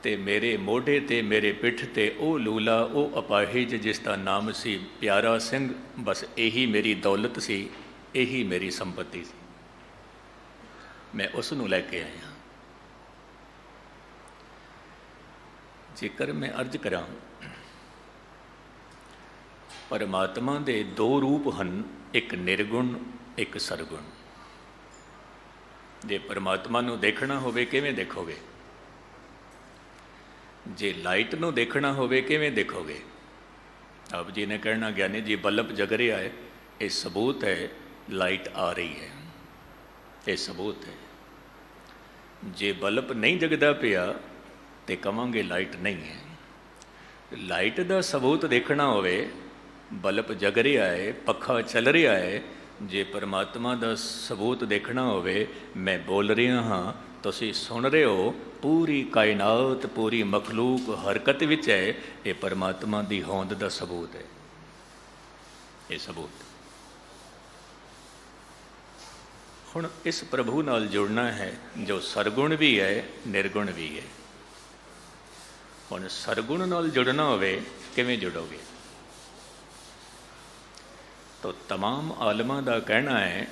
तो मेरे मोढे ते मेरे पिठ ते ओ लूला, ओ अपाहिज जिसका नाम सी प्यारा सिंह, बस यही मेरी दौलत सी, यही मेरी संपत्ति सी, मैं उसनूं लैके आया। जेकर मैं अर्ज करा, परमात्मा दे 2 रूप हैं, एक निर्गुण, एक सरगुण। जे परमात्मा नूं देखना होवे किवें देखोगे, जे लाइट नूं देखना होवे किवें देखोगे। आप जी ने कहना ज्ञानी जी बल्ब जग रहा है, ये सबूत है लाइट आ रही है, ये सबूत है। जे बल्ब नहीं जगदा पिया तो कहांगे लाइट नहीं है। लाइट का सबूत देखना होवे, बल्ब जग रहा है, पखा चल रहा है। जे परमात्मा का सबूत देखना होवे, मैं बोल रहा हाँ, तुसीं सुन रहे हो, पूरी कायनात, पूरी मखलूक हरकत विच है, ये परमात्मा की होंद का सबूत है, ये सबूत। हुण इस प्रभु नाल जुड़ना है जो सरगुण भी है, निर्गुण भी है। हुण सरगुण नाल जुड़ना होवे, किवें जुड़ोगे? तो तमाम आलमां का कहना है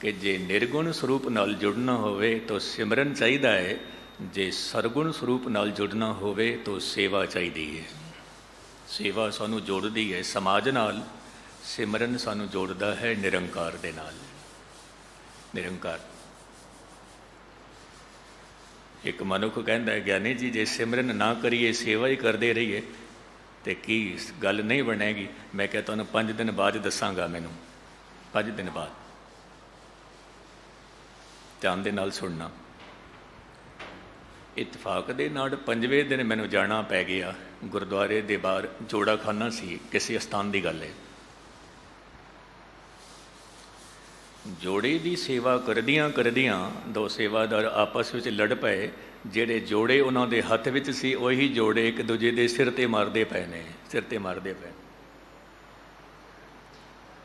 कि जे निर्गुण स्वरूप नाल जुड़ना होवे तो सिमरन चाहिदा है, जे सरगुण स्वरूप नाल जुड़ना होवे तो सेवा चाहिदी है। सेवा सानू जोड़दी है समाज नाल, सिमरन सानू जोड़दा है निरंकार दे नाल। निरंकार। एक मनुख कहता है ज्ञानी जी जे सिमरन ना करिए, सेवा ही करते रहिए तो की गल नहीं बनेगी। मैं क्या तुहानूं 5 दिन बाद दसांगा, मैनूं 5 दिन बाद ध्यान दे नाल सुनना। इतफाक दे नाल 5वें दिन मैनूं जाना पै गया गुरुद्वारे दे बाहर, जोड़ा खाना सी, किसी अस्थान की गल है। जोड़े की सेवा करदियां करदियां 2 सेवादार आपस में लड़ पए। ਜਿਹੜੇ जोड़े उन्होंने हथ विच सी, उही जोड़े एक दूजे के सिर ते मारते पे ने, सिर ते मारते पे।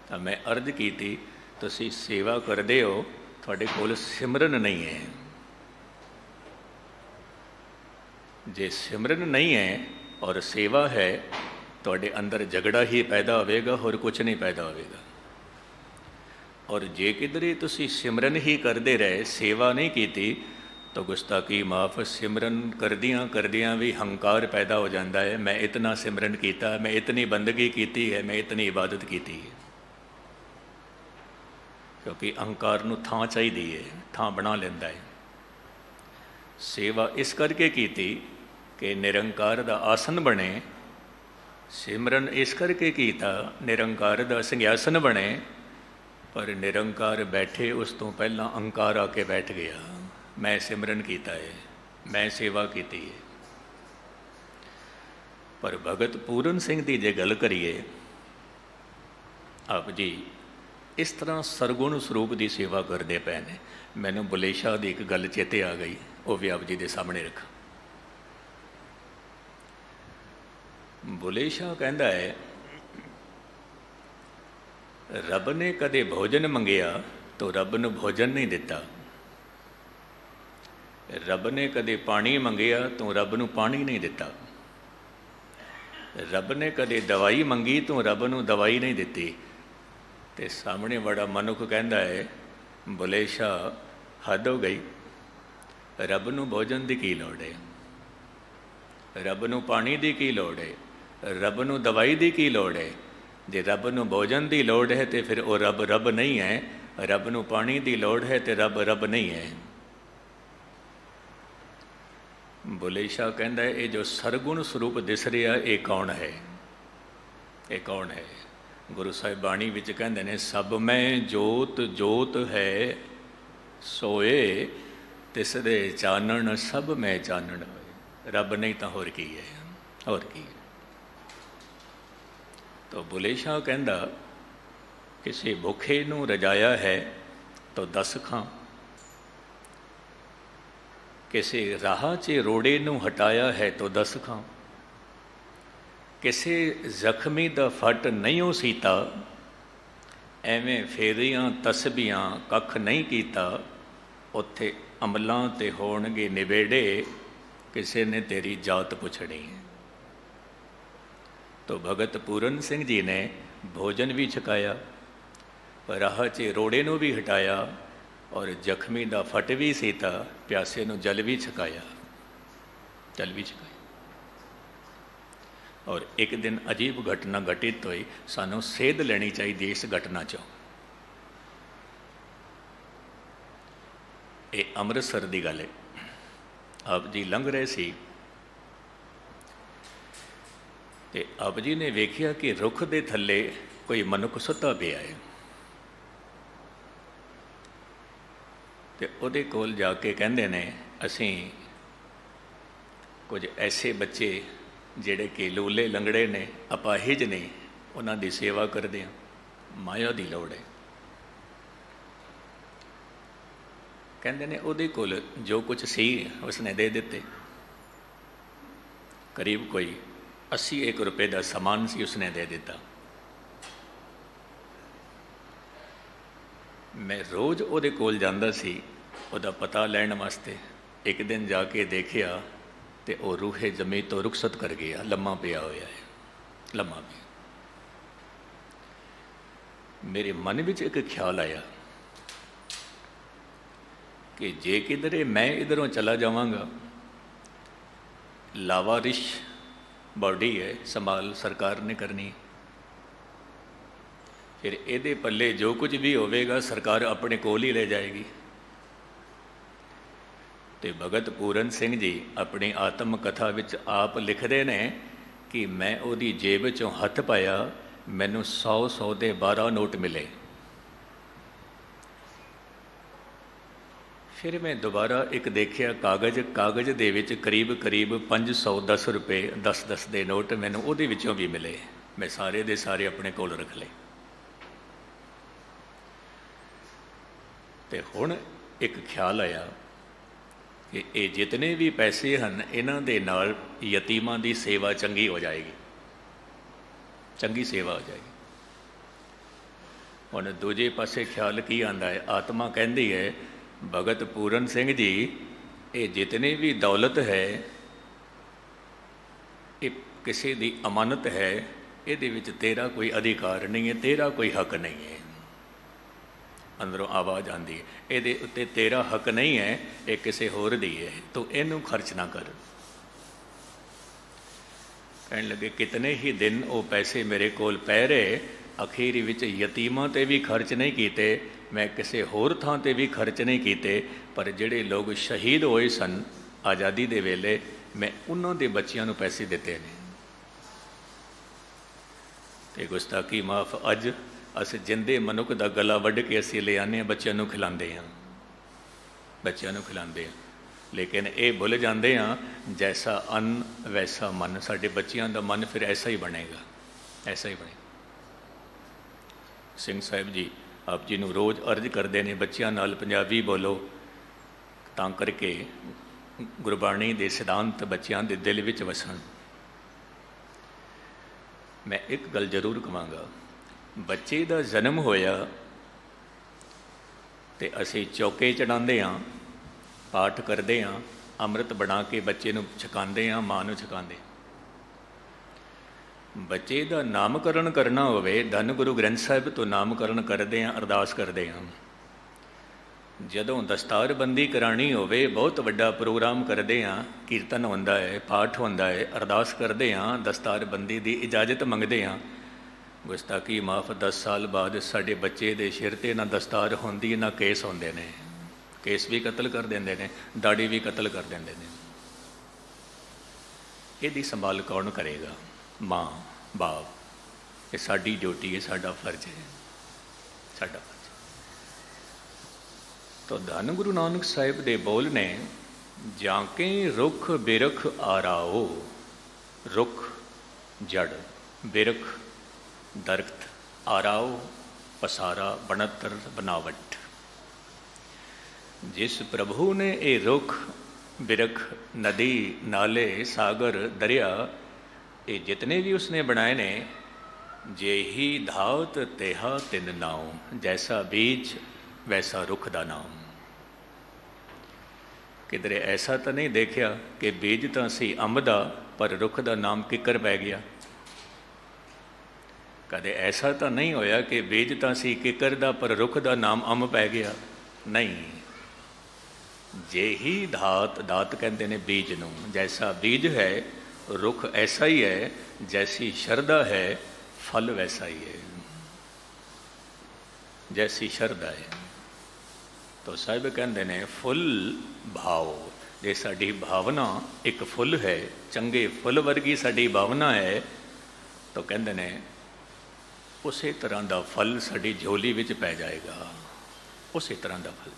तो मैं अर्ज की थी, तुसी सेवा करते हो, थोड़े कोल सिमरन नहीं है। जे सिमरन नहीं है और सेवा है, थोड़े अंदर झगड़ा ही पैदा होगा, और कुछ नहीं पैदा होगा। और जे किधरे तुसी सिमरन ही करते रहे, सेवा नहीं की, तो गुस्ताखी माफ, सिमरन करदियां करदियां भी हंकार पैदा हो जाता है। मैं इतना सिमरन किया, मैं इतनी बंदगी की है, मैं इतनी इबादत की है। क्योंकि अहंकार नूं थां चाहिदी है, थां बना लेंदा है। सेवा इस करके की कि निरंकार दा आसन बने, सिमरन इस करके किया निरंकार दा सिंघासन बने, पर निरंकार बैठे उस तो पहला अंकार आके बैठ गया। मैं सिमरन किया है, मैं सेवा की है। पर भगत पूरन सिंह की जे गल करिए, आप जी इस तरह सरगुण स्वरूप की सेवा करते पे ने। मैनू बुले शाह की एक गल चेते आ गई, वो भी आप जी के सामने रखा। बुले शाह कहता है, रब ने कदे भोजन मंगिया तो रब ने भोजन नहीं दिता। रब ने कदे पानी मंगिया तो रब ने पानी नहीं दिता। रब ने कदे दवाई मंगी तो रब ने दवाई नहीं दिती। ते सामने बड़ा मनुख कहता है, बुले शाह हद हो गई, रब नूं भोजन की की लोड़ है, रब नूं पानी की की लोड़ है, रब नूं दवाई की की लोड़ है। जे रब नूं भोजन की लोड़ है तो फिर वो रब रब नहीं है, रब नूं पानी की लोड़ है तो रब रब नहीं है। बुले शाह कहता है, ये जो सरगुण स्वरूप दिस रहा ये कौन है, ये कौन है। गुरु साहिब बाणी विच कहते हैं, सब में जोत जोत है सोए, तिसदे चानण सब में चानण होए। रब नहीं तो होर की है, होर की है। तो बुले शाह कहता, किसी भुखे नूं रजाया है तो 10 खां, किसी राह च रोड़े नूं हटाया है तो 10 खां, किसी जख्मी दा फट नहीं हो सीता, एवें फेरियां तस्बियां कख नहीं कीता, उत्थे अमलां ते होणगे निबेड़े, किसी ने तेरी जात पुछनी है। तो भगत पूरन सिंह जी ने भोजन भी छकाया, राह च रोड़े नूं भी हटाया और जख्मी दा फट भी सीता, प्यासे नूं जल भी छकाया, जल भी छकाया। और एक दिन अजीब घटना घटित हुई, सानू सेध लेनी चाहिए इस घटना चो। ये अमृतसर की गल है। आप जी लंघ रहे सी ते आप जी ने वेख्या कि रुख के थले कोई मनुख सुता पिया है। ते उहदे कोल जाके कहंदे ने, असीं कुछ ऐसे बच्चे जिहड़े कि लूले लंगड़े ने, अपाहिज ने, उन्हां दी सेवा करदे हां, माया दी लोड़ है। कहंदे ने उहदे कोल जो कुछ सी उसने दे दिते। करीब कोई 80 रुपए का समान सी, उसने दे दिता। मैं रोज़ उहदे कोल जांदा सी उहदा पता लैण वास्ते। एक दिन जाके देखिया तो वह रूहे जमी तो रुखसत कर गया, लम्मा पिया होया है, लम्मा पिया। मेरे मन में एक ख्याल आया कि जे किधरे मैं इधरों चला जावांगा, लावारिश बॉडी है, संभाल सरकार ने करनी, फिर एदे पल्ले जो कुछ भी होवेगा सरकार अपने कोल ही ले जाएगी। तो भगत पूरन सिंह जी अपनी आत्म कथा विच आप लिखते हैं कि मैं उहदी जेब चों हथ पाया, मैनू 100 दे 12 नोट मिले। फिर मैं दोबारा एक देखिया कागज़ दे विच करीब 510 रुपए 10 दे नोट मैनू उहदे विचों भी मिले। मैं सारे दे सारे अपने कोल रख ले। तो हुण एक ख्याल आया कि ये जितने भी पैसे हैं इन्हां दे नाल यतीमां दी सेवा चंगी हो जाएगी, चंगी सेवा हो जाएगी। हुण दूजे पासे ख्याल की आंदा है, आत्मा कहती है, भगत पूरन सिंह जी ये जितनी भी दौलत है ये किसी दी अमानत है, इहदे विच तेरा कोई अधिकार नहीं है, तेरा कोई हक नहीं है। अंदरों आवाज़ आती है, ये उत्ते तेरा हक नहीं है, ये किसी होर दी है, तो इनू खर्च ना कर। कहने लगे कितने ही दिन वो पैसे मेरे कोल पै रहे, अखीर विच यतीमां ते भी खर्च नहीं किए, मैं किसी होर थां ते भी खर्च नहीं किए, पर जिहड़े लोग शहीद होए सन आज़ादी दे वेले मैं उन्हां दे बच्चियां नूं पैसे दिते ने। ते गुस्ताखी माफ अज ਅਸੀਂ ਜਿੰਦੇ ਮਨੁੱਖ ਦਾ ਗਲਾ ਵੱਢ ਕੇ ਅਸੀਂ ਲੈ ਆਉਂਦੇ ਹਾਂ, ਬੱਚਿਆਂ ਨੂੰ ਖਿਲਾਉਂਦੇ ਹਾਂ, ਬੱਚਿਆਂ ਨੂੰ ਖਿਲਾਉਂਦੇ ਹਾਂ। ਲੇਕਿਨ ਇਹ ਭੁੱਲ ਜਾਂਦੇ ਹਾਂ, ਜੈਸਾ ਅੰਨ ਵੈਸਾ ਮਨ। ਸਾਡੇ ਬੱਚਿਆਂ ਦਾ ਮਨ ਫਿਰ ਐਸਾ ਹੀ ਬਣੇਗਾ, ਐਸਾ ਹੀ ਬਣੇਗਾ। ਸਿੰਘ ਸਾਹਿਬ ਜੀ ਆਪ ਜੀ ਨੂੰ ਰੋਜ਼ ਅਰਜ਼ ਕਰਦੇ ਨੇ, ਬੱਚਿਆਂ ਨਾਲ ਪੰਜਾਬੀ ਬੋਲੋ, ਤਾਂ ਕਰਕੇ ਗੁਰਬਾਣੀ ਦੇ ਸਿਧਾਂਤ ਬੱਚਿਆਂ ਦੇ ਦਿਲ ਵਿੱਚ ਵਸਣ। ਮੈਂ ਇੱਕ ਗੱਲ ਜ਼ਰੂਰ ਕਹਾਂਗਾ, ਬੱਚੇ ਦਾ ਜਨਮ ਹੋਇਆ ਤੇ ਅਸੀਂ ਚੌਕੇ ਚੜਾਉਂਦੇ ਹਾਂ, ਪਾਠ ਕਰਦੇ ਹਾਂ, ਅੰਮ੍ਰਿਤ ਬਣਾ ਕੇ ਬੱਚੇ ਨੂੰ ਛਕਾਉਂਦੇ ਹਾਂ, ਮਾਂ ਨੂੰ ਛਕਾਉਂਦੇ। ਬੱਚੇ ਦਾ ਨਾਮਕਰਨ ਕਰਨਾ ਹੋਵੇ, ਧੰਨ ਗੁਰੂ ਗ੍ਰੰਥ ਸਾਹਿਬ ਤੋਂ ਨਾਮਕਰਨ ਕਰਦੇ ਹਾਂ, ਅਰਦਾਸ ਕਰਦੇ ਹਾਂ। ਜਦੋਂ ਦਸਤਾਰਬੰਦੀ ਕਰਾਉਣੀ ਹੋਵੇ, ਬਹੁਤ ਵੱਡਾ ਪ੍ਰੋਗਰਾਮ ਕਰਦੇ ਹਾਂ, ਕੀਰਤਨ ਹੁੰਦਾ ਹੈ, ਪਾਠ ਹੁੰਦਾ ਹੈ, ਅਰਦਾਸ ਕਰਦੇ ਹਾਂ, ਦਸਤਾਰਬੰਦੀ ਦੀ ਇਜਾਜ਼ਤ ਮੰਗਦੇ ਹਾਂ। ਗੁਸਤਾਖੀ ਮਾਫ। 10 ਸਾਲ ਬਾਅਦ ਸਾਡੇ ਬੱਚੇ ਦੇ ਸਿਰ 'ਤੇ ਨਾ ਦਸਤਾਰ ਹੁੰਦੀ, ਨਾ ਕੇਸ ਹੁੰਦੇ ਨੇ। ਕੇਸ ਵੀ ਕਤਲ ਕਰ ਦਿੰਦੇ ਨੇ, ਦਾੜੀ ਵੀ ਕਤਲ ਕਰ ਦਿੰਦੇ ਨੇ। ਇਹਦੀ ਸੰਭਾਲ ਕੌਣ ਕਰੇਗਾ? ਮਾਂ ਬਾਪ। ਇਹ ਸਾਡੀ ਡਿਊਟੀ ਹੈ, ਸਾਡਾ ਫਰਜ਼ ਹੈ, ਸਾਡਾ ਫਰਜ਼। ਤਾਂ ਧੰਨ ਗੁਰੂ ਨਾਨਕ ਸਾਹਿਬ ਦੇ ਬੋਲ ਨੇ, ਜਾਂ ਕੇ ਰੁੱਖ ਬਿਰਖ ਆਰਾਓ। ਰੁੱਖ ਜੜ, ਬਿਰਖ ਦਰਖਤ, ਆਰਾਓ ਪਸਾਰਾ, ਬਣਤਰ ਬਨਾਵਟ। ਜਿਸ ਪ੍ਰਭੂ ਨੇ ਇਹ ਰੁੱਖ ਬਿਰਖ, ਨਦੀ, ਨਾਲੇ, ਸਾਗਰ, ਦਰਿਆ, ਇਹ ਜਿਤਨੇ ਵੀ ਉਸਨੇ ਬਣਾਏ ਨੇ, ਜੇ ਹੀ ਧਾਤ ਤੇਹਾ ਤਿਨ ਨਾਉ। ਜੈਸਾ ਬੀਜ ਵੈਸਾ ਰੁੱਖ ਦਾ ਨਾਮ। ਕਿਧਰੇ ਐਸਾ ਤਾਂ ਨਹੀਂ ਦੇਖਿਆ ਕਿ ਬੀਜ ਤਾਂ ਸੀ ਅੰਬ ਦਾ, ਪਰ ਰੁੱਖ ਦਾ ਨਾਮ ਕਿੱਕਰ ਪੈ ਗਿਆ। ਕਦੇ ਐਸਾ ਤਾਂ ਨਹੀਂ ਹੋਇਆ ਕਿ ਬੀਜ ਤਾਂ ਸੀ ਕਿੱਕਰ ਦਾ, ਪਰ ਰੁੱਖ ਦਾ ਨਾਮ ਅੰਬ ਪੈ ਗਿਆ। ਨਹੀਂ, ਜੇ ਹੀ ਧਾਤ, ਧਾਤ ਕਹਿੰਦੇ ਨੇ ਬੀਜ ਨੂੰ, ਜੈਸਾ ਬੀਜ ਹੈ ਰੁੱਖ ਐਸਾ ਹੀ ਹੈ, ਜੈਸੀ ਸ਼ਰਧਾ ਹੈ ਫਲ ਵੈਸਾ ਹੀ ਹੈ। ਜੈਸੀ ਸ਼ਰਧਾ ਹੈ। ਤਾਂ ਸਾਹਿਬ ਕਹਿੰਦੇ ਨੇ ਫੁੱਲ ਭਾਵ। ਜੇ ਸਾਡੀ ਭਾਵਨਾ ਇੱਕ ਫੁੱਲ ਹੈ, ਚੰਗੇ ਫੁੱਲ ਵਰਗੀ ਸਾਡੀ ਭਾਵਨਾ ਹੈ, ਤਾਂ ਕਹਿੰਦੇ ਨੇ ਉਸੇ ਤਰ੍ਹਾਂ ਦਾ ਫਲ ਸਾਡੀ ਝੋਲੀ ਵਿੱਚ ਪੈ ਜਾਏਗਾ, ਉਸੇ ਤਰ੍ਹਾਂ ਦਾ ਫਲ।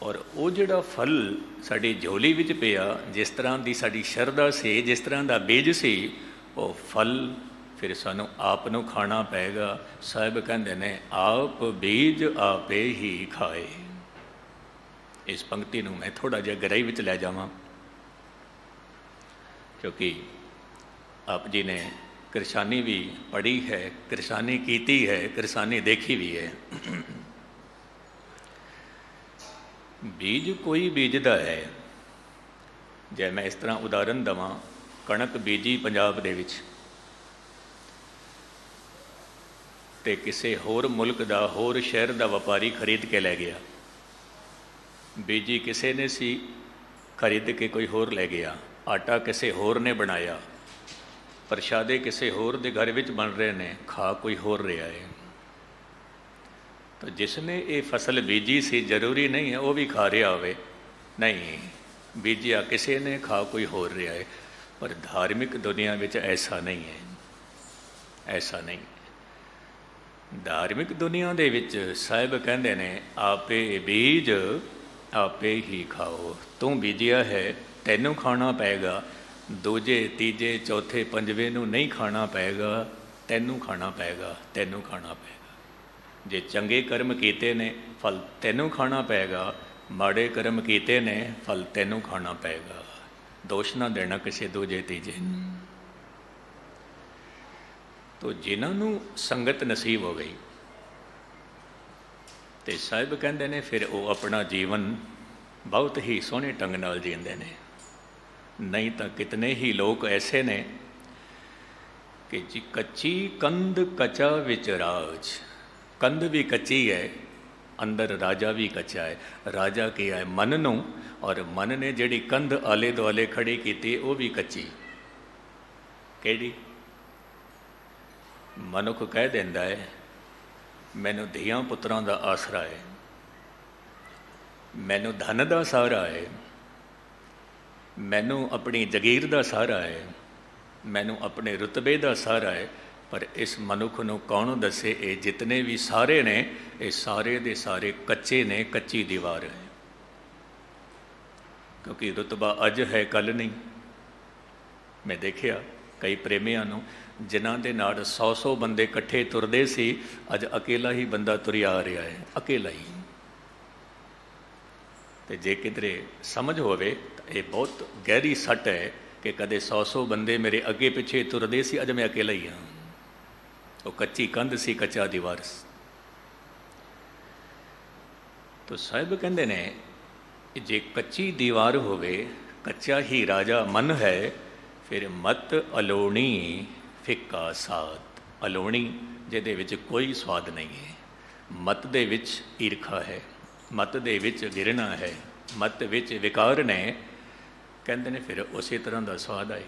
ਔਰ ਉਹ ਜਿਹੜਾ ਫਲ ਸਾਡੀ ਝੋਲੀ ਵਿੱਚ ਪਿਆ, ਜਿਸ ਤਰ੍ਹਾਂ ਦੀ ਸਾਡੀ ਸ਼ਰਧਾ ਸੀ, ਜਿਸ ਤਰ੍ਹਾਂ ਦਾ ਬੀਜ ਸੀ, ਉਹ ਫਲ ਫਿਰ ਸਾਨੂੰ ਆਪ ਨੂੰ ਖਾਣਾ ਪਏਗਾ। ਸਾਹਿਬ ਕਹਿੰਦੇ ਨੇ ਆਪ ਬੀਜ ਆਪੇ ਹੀ ਖਾਏ। ਇਸ ਪੰਕਤੀ ਨੂੰ ਮੈਂ ਥੋੜ੍ਹਾ ਜਿਹਾ ਗਹਿਰਾਈ ਵਿੱਚ ਲੈ ਜਾਵਾਂ, ਕਿਉਂਕਿ ਆਪ ਜੀ ਨੇ ਕਿਰਸਾਨੀ ਵੀ ਪੜ੍ਹੀ ਹੈ, ਕਿਰਸਾਨੀ ਕੀਤੀ ਹੈ, ਕਿਰਸਾਨੀ ਦੇਖੀ ਵੀ ਹੈ। ਬੀਜ ਕੋਈ ਬੀਜਦਾ ਹੈ। ਜੇ ਮੈਂ ਇਸ ਤਰ੍ਹਾਂ ਉਦਾਹਰਨ ਦੇਵਾਂ, ਕਣਕ ਬੀਜੀ ਪੰਜਾਬ ਦੇ ਵਿੱਚ, ਤੇ ਕਿਸੇ ਹੋਰ ਮੁਲਕ ਦਾ, ਹੋਰ ਸ਼ਹਿਰ ਦਾ ਵਪਾਰੀ ਖਰੀਦ ਕੇ ਲੈ ਗਿਆ। ਬੀਜੀ ਕਿਸੇ ਨੇ ਸੀ, ਖਰੀਦ ਕੇ ਕੋਈ ਹੋਰ ਲੈ ਗਿਆ। ਆਟਾ ਕਿਸੇ ਹੋਰ ਨੇ ਬਣਾਇਆ, ਪ੍ਰਸ਼ਾਦੇ ਕਿਸੇ ਹੋਰ ਦੇ ਘਰ ਵਿੱਚ ਬਣ ਰਹੇ ਨੇ, ਖਾ ਕੋਈ ਹੋਰ ਰਿਹਾ ਹੈ। ਤਾਂ ਜਿਸ ਨੇ ਇਹ ਫਸਲ ਬੀਜੀ ਸੀ, ਜ਼ਰੂਰੀ ਨਹੀਂ ਹੈ ਉਹ ਵੀ ਖਾ ਰਿਹਾ ਹੋਵੇ, ਨਹੀਂ, ਬੀਜਿਆ ਕਿਸੇ ਨੇ, ਖਾ ਕੋਈ ਹੋਰ ਰਿਹਾ ਹੈ। ਪਰ ਧਾਰਮਿਕ ਦੁਨੀਆ ਵਿੱਚ ਐਸਾ ਨਹੀਂ ਹੈ, ਐਸਾ ਨਹੀਂ। ਧਾਰਮਿਕ ਦੁਨੀਆ ਦੇ ਵਿੱਚ ਸਾਹਿਬ ਕਹਿੰਦੇ ਨੇ ਆਪੇ ਬੀਜ ਆਪੇ ਹੀ ਖਾਓ। ਤੂੰ ਬੀਜਿਆ ਹੈ, ਤੈਨੂੰ ਖਾਣਾ ਪਏਗਾ। ਦੂਜੇ, ਤੀਜੇ, ਚੌਥੇ, ਪੰਜਵੇਂ ਨੂੰ ਨਹੀਂ ਖਾਣਾ ਪਏਗਾ, ਤੈਨੂੰ ਖਾਣਾ ਪਏਗਾ, ਤੈਨੂੰ ਖਾਣਾ ਪਏਗਾ। ਜੇ ਚੰਗੇ ਕਰਮ ਕੀਤੇ ਨੇ, ਫਲ ਤੈਨੂੰ ਖਾਣਾ ਪਏਗਾ। ਮਾੜੇ ਕਰਮ ਕੀਤੇ ਨੇ, ਫਲ ਤੈਨੂੰ ਖਾਣਾ ਪਏਗਾ। ਦੋਸ਼ ਨਾ ਦੇਣਾ ਕਿਸੇ ਦੂਜੇ ਤੀਜੇ। ਤੋ ਜਿਨ੍ਹਾਂ ਨੂੰ ਸੰਗਤ ਨਸੀਬ ਹੋ ਗਈ, ਤੇ ਸਾਹਿਬ ਕਹਿੰਦੇ ਨੇ ਫਿਰ ਉਹ ਆਪਣਾ ਜੀਵਨ ਬਹੁਤ ਹੀ ਸੋਹਣੇ ਢੰਗ ਨਾਲ ਜੀਂਦੇ ਨੇ। ਨਹੀਂ ਤਾਂ ਕਿਤਨੇ ਹੀ ਲੋਕ ਐਸੇ ਨੇ ਕਿ ਜੀ ਕੱਚੀ ਕੰਧ ਕਚਾ ਵਿੱਚ ਰਾਜ। ਕੰਧ ਵੀ ਕੱਚੀ ਹੈ, ਅੰਦਰ ਰਾਜਾ ਵੀ ਕੱਚਾ ਹੈ। ਰਾਜਾ ਕੀ ਹੈ? ਮਨ ਨੂੰ, ਔਰ ਮਨ ਨੇ ਜਿਹੜੀ ਕੰਧ ਆਲੇ ਦੁਆਲੇ ਖੜੀ ਕੀਤੀ ਉਹ ਵੀ ਕੱਚੀ। ਕਿਹੜੀ? ਮਨੁੱਖ ਕਹਿ ਦਿੰਦਾ ਹੈ ਮੈਨੂੰ ਧੀਆਂ ਪੁੱਤਰਾਂ ਦਾ ਆਸਰਾ ਹੈ, ਮੈਨੂੰ ਧਨ ਦਾ ਸਹਾਰਾ ਹੈ, ਮੈਨੂੰ ਆਪਣੀ ਜਗੀਰ ਦਾ ਸਹਾਰਾ ਹੈ, ਮੈਨੂੰ ਆਪਣੇ ਰੁਤਬੇ ਦਾ ਸਹਾਰਾ ਹੈ। पर इस मनुख नूं कौन दसे ये जितने भी सारे ने ये सारे दे सारे कच्चे ने, कच्ची दीवार है। क्योंकि रुतबा अज है कल नहीं। मैं देखिया कई प्रेमियां नूं जिन्हां दे नाल 100 बंदे इकट्ठे तुरदे सी, अज अकेला ही बंदा तुरिया आ रहा है, अकेला ही। तो जे किधरे समझ होवे तो ये बहुत गहरी सट है कि कदे 100 बंदे मेरे अगे पिछे तुरदे सी, अज मैं अकेला ही हाँ। वो कच्ची कंध सी, कच्चा दीवार। तो साहिब कहते ने जे कच्ची दीवार होवे, कच्चा ही राजा मन है, फिर मत अलोणी फिक्का साद। अलोणी जिहदे विच कोई स्वाद नहीं है, मत दे विच ईरखा है, मत दे विच गिरना है, मत विच विकार ने, कहते ने फिर उसी तरह का स्वाद आए।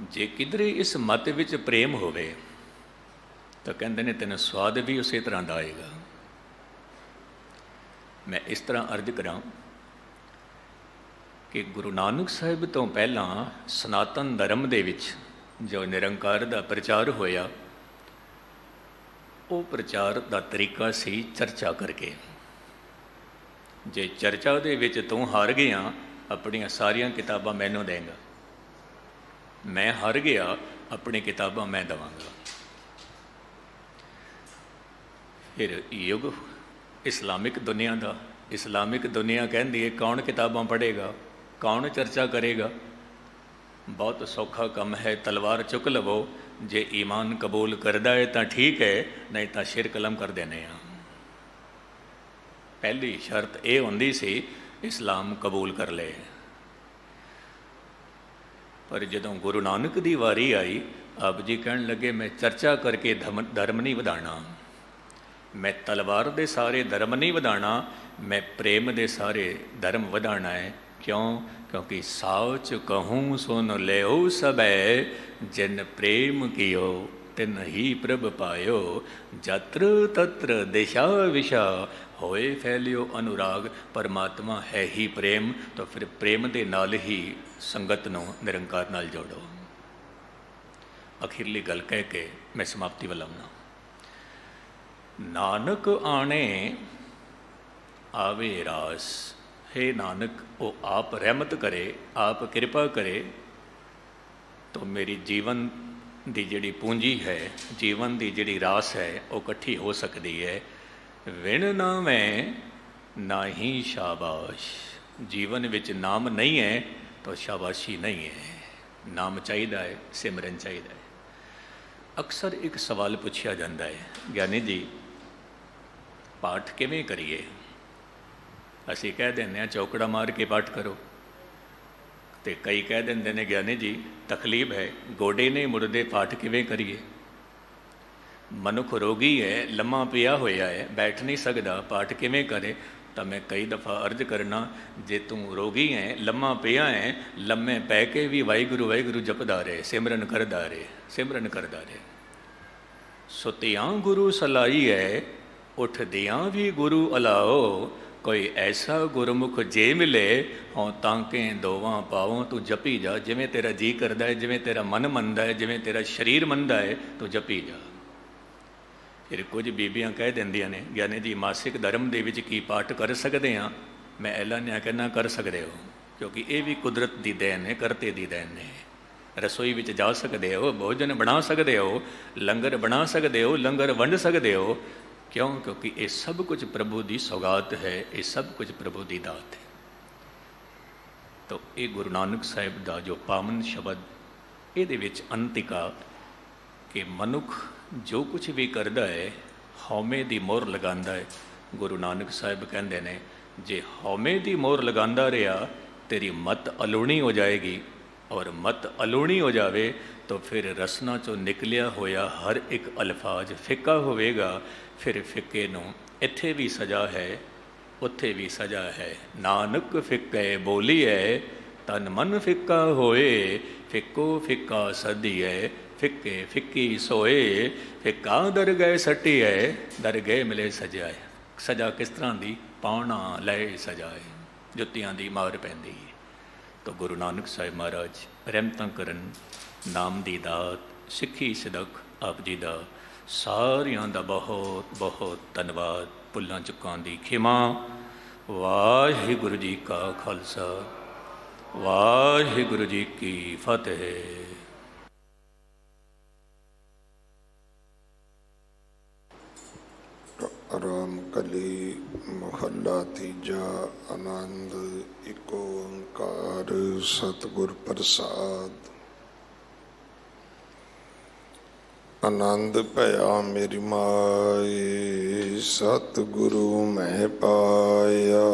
जे किधरे इस मत विच प्रेम होवे तो कहते ने तेन स्वाद भी उसी तरह का आएगा। मैं इस तरह अर्ज करा कि गुरु नानक साहिब तो पहला सनातन धर्म दे विच जो निरंकार का प्रचार होया, वो प्रचार का तरीका सी चर्चा करके। जे चर्चा दे विच तू हार गया, अपनियां सारियां किताबां मैनू देंगा, मैं हार गया, अपनी किताबां मैं देवांगा। फिर युग इस्लामिक दुनिया का, इस्लामिक दुनिया कहती है कौन किताबां पढ़ेगा, कौन चर्चा करेगा। बहुत सौखा कम है, तलवार चुक लवो, जे ईमान कबूल करदा है तो ठीक है, नहीं तो शिर कलम कर देने। पहली शर्त ये होंदी सी इस्लाम कबूल कर ले। पर जदों गुरु नानक की वारी आई, आप जी कहन लगे मैं चर्चा करके धर्म नहीं वधाना, मैं तलवार दे सारे धर्म नहीं वधाना, मैं प्रेम दे सारे धर्म वधाना है। क्यों? क्योंकि साच कहूँ सुन लेओ सबे, जिन प्रेम कियो तिन ही प्रभ पायो, जत्र तत्र दिशा विशा होए फैलियो अनुराग। परमात्मा है ही प्रेम, तो फिर प्रेम दे नाल ही संगत नूं निरंकार नाल जोड़ो। अखीरली गल कह के मैं समाप्ति वाल आउना। नानक आने आवे रास। हे नानक, वो आप रहमत करे, आप कृपा करे तो मेरी जीवन दी जिहड़ी पूंजी है, जीवन दी जिहड़ी रास है, वो इकट्ठी हो सकती है। विण ना मैं ना ही शाबाश। जीवन विच नाम नहीं है तो शाबाशी नहीं है। नाम चाहिए है, सिमरन चाहिए है। अक्सर एक सवाल पूछा जाता है, ज्ञानी जी पाठ किवें करिए? असी कह दें चौकड़ा मार के पाठ करो, तो कई कह देंगे ने ज्ञानी जी तकलीफ है, गोडे नहीं मुड़दे, पाठ किवें करिए? मनुख रोगी है, लम्मा पिया होया है, बैठ नहीं सकता, पाठ किवें करे? तो मैं कई दफ़ा अर्ज करना, जे तू रोगी है, लम्मा पिया है, लम्मे पै के भी वाहिगुरू वाहिगुरू जपदा रहे, सिमरन करदा रहे, सिमरन करदा रहे। सुतियां गुरु सलाई है, उठदियां भी गुरु अलाओ। कोई ऐसा गुरमुख जे मिले, हों तांके दोवां पावों, तू जपी जा जिवें तेरा जी करदा है, जिवें तेरा मन मनदा है, जिवें तेरा शरीर मनदा है, तू जपी जा। फिर कुछ बीबियां कह देंदियां ने, ज्ञानी जी मासिक धर्म दे विच की पाठ कर सकते हैं? मैं ऐलानिया कहना कर सकते हो, क्योंकि ये भी कुदरत की देन है, करते की देन है। रसोई विच जा सकते हो, भोजन बना सकते हो, लंगर बना सकते हो, लंगर वंड सकते हो। क्यों? क्योंकि ये सब कुछ प्रभु की सौगात है, ये सब कुछ प्रभु की दात है। तो ये गुरु नानक साहिब का जो पावन शब्द, ये अंतिका कि मनुख जो कुछ भी करता है हौमे की मोहर लगांदा है। गुरु नानक साहिब कहते हैं, जे हौमे की मोहर लगांदा रहा, तेरी मत अलूणी हो जाएगी, और मत अलूणी हो जावे तो फिर रसना चो निकलिया होया हर एक अल्फाज फिक्का होवेगा। फिर फिक्के नूं इत्थे भी सजा है, उत्थे भी सजा है। नानक फिक्के बोली है, तन मन फिक्का होए, फिक्को फिक्का सदी है, फिक्के फिक्की सोए। फिक्का दर गए सटी है, दर गए मिले सजाए। सजा किस तरह की? पाउणा लए सजाए, जुत्तियां दी मार पैंदी है। तो गुरु नानक साहिब महाराज रहमतां करन, नाम दी दात, सिੱਖੀ सदक आप जी का सारियां दा बहुत बहुत धन्यवाद। भुल्लां चुकां दी खिमा। वाहिगुरु जी का खालसा, वाहिगुरु जी की फतेह। राम कली महला तीजा। आनंद एक ओंकार सतगुर प्रसाद। आनंद भया मेरी माए, सतगुरु मैं पाया।